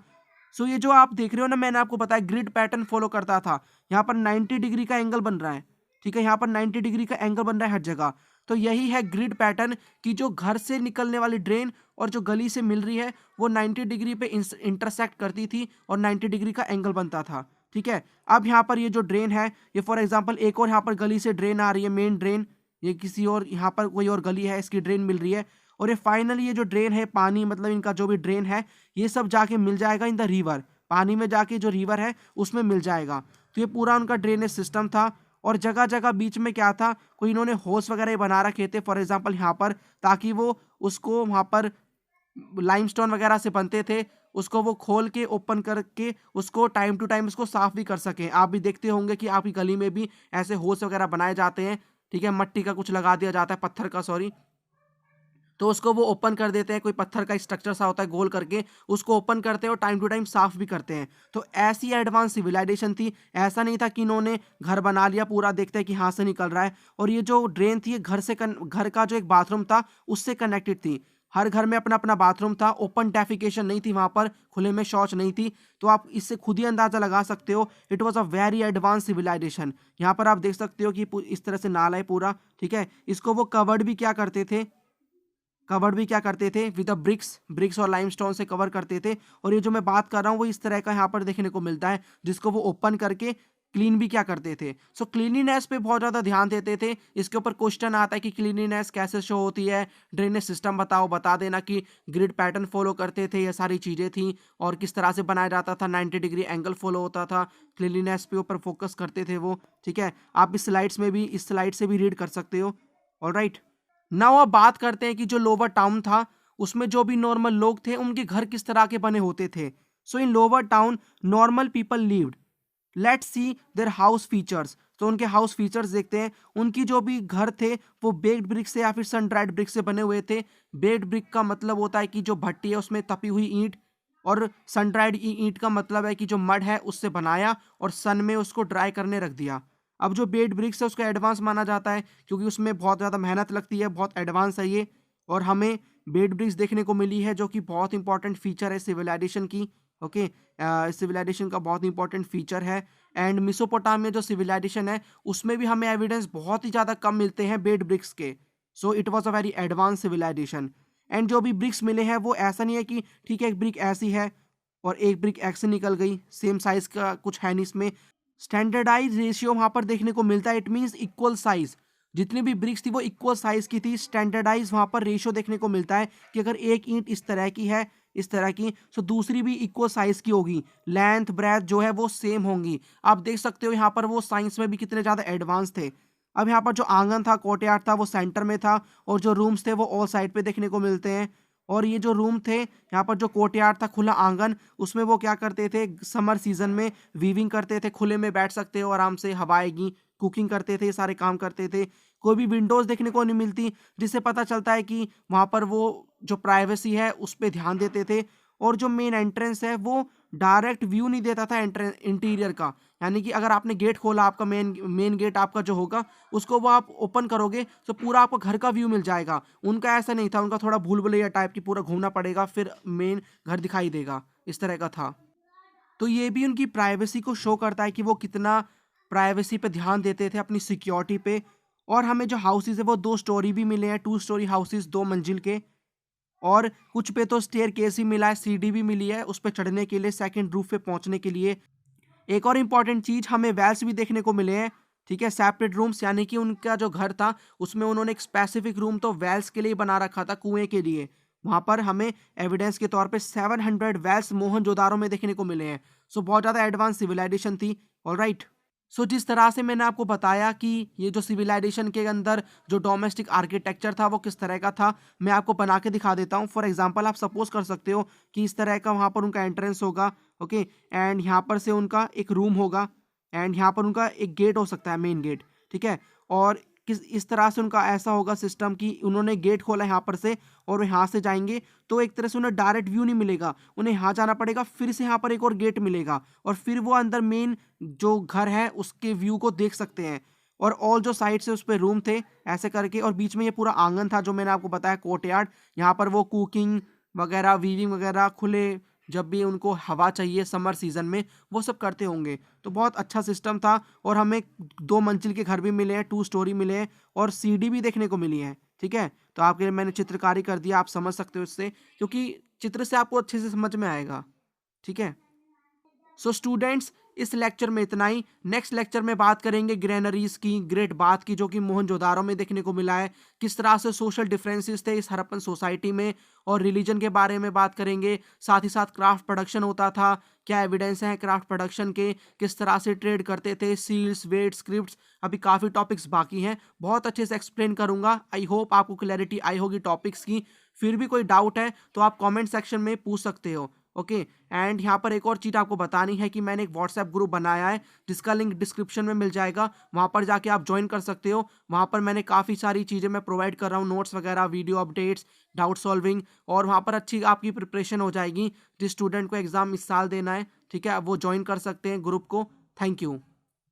सो ये जो आप देख रहे हो ना, मैंने आपको बताया ग्रिड पैटर्न फॉलो करता था। यहाँ पर 90 डिग्री का एंगल बन रहा है, ठीक है, यहाँ पर 90 डिग्री का एंगल बन रहा है हर जगह। तो यही है ग्रिड पैटर्न कि जो घर से निकलने वाली ड्रेन और जो गली से मिल रही है वो 90 डिग्री पे इंटरसेक्ट करती थी और 90 डिग्री का एंगल बनता था, ठीक है। अब यहाँ पर ये जो ड्रेन है, ये फॉर एग्जांपल एक और यहाँ पर गली से ड्रेन आ रही है, मेन ड्रेन, ये किसी और यहाँ पर कोई और गली है इसकी ड्रेन मिल रही है, और ये फाइनली ये जो ड्रेन है पानी, मतलब इनका जो भी ड्रेन है ये सब जाके मिल जाएगा इन द रिवर, पानी में जाके जो रिवर है उसमें मिल जाएगा। तो ये पूरा उनका ड्रेनेज सिस्टम था। और जगह जगह बीच में क्या था, कोई इन्होंने होस वगैरह बना रखे थे फॉर एग्जांपल यहाँ पर, ताकि वो उसको वहाँ पर लाइमस्टोन वगैरह से बनते थे, उसको वो खोल के ओपन करके उसको टाइम टू टाइम उसको साफ भी कर सकें। आप भी देखते होंगे कि आपकी गली में भी ऐसे होस वगैरह बनाए जाते हैं, ठीक है, मट्टी का कुछ लगा दिया जाता है, पत्थर का सॉरी, तो उसको वो ओपन कर देते हैं, कोई पत्थर का स्ट्रक्चर सा होता है गोल करके, उसको ओपन करते हैं और टाइम टू टाइम साफ भी करते हैं। तो ऐसी एडवांस सिविलाइजेशन थी, ऐसा नहीं था कि इन्होंने घर बना लिया पूरा, देखते हैं कि हाथ से निकल रहा है। और ये जो ड्रेन थी घर का जो एक बाथरूम था उससे कनेक्टेड थी, हर घर में अपना अपना बाथरूम था, ओपन डेफिकेशन नहीं थी वहां पर, खुले में शौच नहीं थी। तो आप इससे खुद ही अंदाजा लगा सकते हो, it was a very advance civilisation. यहाँ पर आप देख सकते हो कि इस तरह से नाला है पूरा, ठीक है, इसको वो कवर्ड भी क्या करते थे, विद ब्रिक्स और लाइमस्टोन से कवर करते थे। और ये जो मैं बात कर रहा हूँ वो इस तरह का यहाँ पर देखने को मिलता है, जिसको वो ओपन करके क्लीन भी क्या करते थे। सो क्लीनिनेस पे बहुत ज़्यादा ध्यान देते थे। इसके ऊपर क्वेश्चन आता है कि क्लीनिनेस कैसे शो होती है, ड्रेनेज सिस्टम बताओ, बता देना कि ग्रिड पैटर्न फॉलो करते थे, ये सारी चीज़ें थी, और किस तरह से बनाया जाता था, 90 डिग्री एंगल फॉलो होता था, क्लीनिनेस पे ऊपर फोकस करते थे वो, ठीक है। आप इस स्लाइड से भी रीड कर सकते हो। ऑलराइट, नाउ अब बात करते हैं कि जो लोअर टाउन था उसमें जो भी नॉर्मल लोग थे उनके घर किस तरह के बने होते थे। So in lower town normal people lived. Let's see their house features. तो उनके हाउस फीचर्स देखते हैं। उनकी जो भी घर थे वो बेक्ड ब्रिक से या फिर सन ड्राइड ब्रिक से बने हुए थे। बेक्ड ब्रिक का मतलब होता है कि जो भट्टी है उसमें तपी हुई ईंट, और सन ड्राइड ईंट का मतलब है कि जो मड है उससे बनाया और सन में उसको ड्राई करने रख दिया। अब जो बेक्ड ब्रिक्स है उसको एडवांस माना जाता है क्योंकि उसमें बहुत ज़्यादा मेहनत लगती है, बहुत एडवांस है ये। और हमें बेक्ड ब्रिक्स देखने को मिली है जो कि बहुत इंपॉर्टेंट फीचर है सिविलाइजेशन की। ओके, सिविलाइजेशन का बहुत इंपॉर्टेंट फीचर है। एंड मिसोपोटामिया जो सिविलाइजेशन है उसमें भी हमें एविडेंस बहुत ही ज़्यादा कम मिलते हैं बेड ब्रिक्स के। So it was a very advance civilisation. And जो भी ब्रिक्स मिले हैं वो ऐसा नहीं है कि ठीक है एक ब्रिक ऐसी है और एक ब्रिक एक्स से निकल गई, सेम साइज का कुछ है नहीं इसमें। स्टैंडर्डाइज रेशियो वहां पर देखने को मिलता है। It means equal size. जितनी भी ब्रिक्स थी वो इक्वल साइज की थी। स्टैंडर्डाइज वहां पर रेशियो देखने को मिलता है कि अगर एक ईंट इस तरह की है, इस तरह की, तो दूसरी भी इक्वल साइज की होगी। लेंथ ब्रेथ जो है वो सेम होंगी। आप देख सकते हो यहाँ पर वो साइंस में भी कितने ज़्यादा एडवांस थे। अब यहाँ पर जो आंगन था, कोर्टयार्ड था, वो सेंटर में था और जो रूम्स थे वो ऑल साइड पे देखने को मिलते हैं। और ये जो रूम थे, यहाँ पर जो कोर्टयार्ड था, खुला आंगन, उसमें वो क्या करते थे समर सीजन में वीविंग करते थे। खुले में बैठ सकते हो आराम से, हवा आएगी, कुकिंग करते थे, ये सारे काम करते थे। कोई भी विंडोज देखने को नहीं मिलती जिससे पता चलता है कि वहाँ पर वो जो प्राइवेसी है उस पर ध्यान देते थे। और जो मेन एंट्रेंस है वो डायरेक्ट व्यू नहीं देता था इंटीरियर का। यानी कि अगर आपने गेट खोला, आपका मेन गेट आपका जो होगा उसको वो आप ओपन करोगे तो पूरा आपको घर का व्यू मिल जाएगा। उनका ऐसा नहीं था, उनका थोड़ा भूल भुलैया टाइप की, पूरा घूमना पड़ेगा फिर मेन घर दिखाई देगा, इस तरह का था। तो ये भी उनकी प्राइवेसी को शो करता है कि वो कितना प्राइवेसी पे ध्यान देते थे, अपनी सिक्योरिटी पे। और हमें जो हाउसेज है वो 2 स्टोरी भी मिले हैं, 2 स्टोरी हाउसेज, 2 मंजिल के। और कुछ पे तो स्टेयर केस ही मिला है, सीढ़ी भी मिली है उस पे चढ़ने के लिए, सेकंड रूफ पे पहुंचने के लिए। एक और इम्पॉर्टेंट चीज, हमें वेल्स भी देखने को मिले हैं। ठीक है, सेपरेट रूम्स, यानी कि उनका जो घर था उसमें उन्होंने एक स्पेसिफिक रूम तो वेल्स के लिए बना रखा था, कुएं के लिए। वहां पर हमें एविडेंस के तौर पे 700 वेल्स मोहनजोदारो में देखने को मिले हैं। सो बहुत ज्यादा एडवांस सिविलाइजेशन थी। ऑलराइट। सो जिस तरह से मैंने आपको बताया कि ये जो सिविलाइजेशन के अंदर जो डोमेस्टिक आर्किटेक्चर था वो किस तरह का था, मैं आपको बना के दिखा देता हूँ। फॉर एग्जांपल आप सपोज कर सकते हो कि इस तरह का वहाँ पर उनका एंट्रेंस होगा। ओके, एंड यहाँ पर से उनका एक रूम होगा एंड यहाँ पर उनका एक गेट हो सकता है, मेन गेट। ठीक है, और किस इस तरह से उनका ऐसा होगा सिस्टम कि उन्होंने गेट खोला यहाँ पर से और यहाँ से जाएंगे तो एक तरह से उन्हें डायरेक्ट व्यू नहीं मिलेगा, उन्हें यहाँ जाना पड़ेगा, फिर से यहाँ पर एक और गेट मिलेगा और फिर वो अंदर मेन जो घर है उसके व्यू को देख सकते हैं। और ऑल जो साइड से उस पर रूम थे ऐसे करके, और बीच में ये पूरा आंगन था जो मैंने आपको बताया, कोर्टयार्ड। यहाँ पर वो कुकिंग वगैरह, वीविंग वगैरह, खुले जब भी उनको हवा चाहिए समर सीजन में वो सब करते होंगे। तो बहुत अच्छा सिस्टम था। और हमें 2 मंजिल के घर भी मिले हैं, 2 स्टोरी मिले हैं और सीढ़ी भी देखने को मिली है। ठीक है, तो आपके लिए मैंने चित्रकारी कर दिया, आप समझ सकते हो इससे, क्योंकि चित्र से आपको अच्छे से समझ में आएगा। ठीक है, सो स्टूडेंट्स इस लेक्चर में इतना ही। नेक्स्ट लेक्चर में बात करेंगे ग्रेनरीज की, ग्रेट बाथ की, जो कि मोहनजोदारो में देखने को मिला है, किस तरह से सोशल डिफरेंसेस थे इस हड़प्पन सोसाइटी में, और रिलीजन के बारे में बात करेंगे। साथ ही साथ क्राफ्ट प्रोडक्शन होता था, क्या एविडेंस है क्राफ्ट प्रोडक्शन के, किस तरह से ट्रेड करते थे, सील्स, वेट, स्क्रिप्ट्स, अभी काफ़ी टॉपिक्स बाकी हैं, बहुत अच्छे से एक्सप्लेन करूंगा। आई होप आपको क्लैरिटी आई होगी टॉपिक्स की। फिर भी कोई डाउट है तो आप कमेंट सेक्शन में पूछ सकते हो। ओके, एंड यहाँ पर एक और चीज़ आपको बतानी है कि मैंने एक व्हाट्सएप ग्रुप बनाया है जिसका लिंक डिस्क्रिप्शन में मिल जाएगा, वहाँ पर जाके आप ज्वाइन कर सकते हो। वहाँ पर मैंने काफ़ी सारी चीज़ें मैं प्रोवाइड कर रहा हूँ, नोट्स वगैरह, वीडियो अपडेट्स, डाउट सॉल्विंग, और वहाँ पर अच्छी आपकी प्रिपरेशन हो जाएगी। जिस स्टूडेंट को एग्ज़ाम इस साल देना है, ठीक है, वो ज्वाइन कर सकते हैं ग्रुप को। Thank you.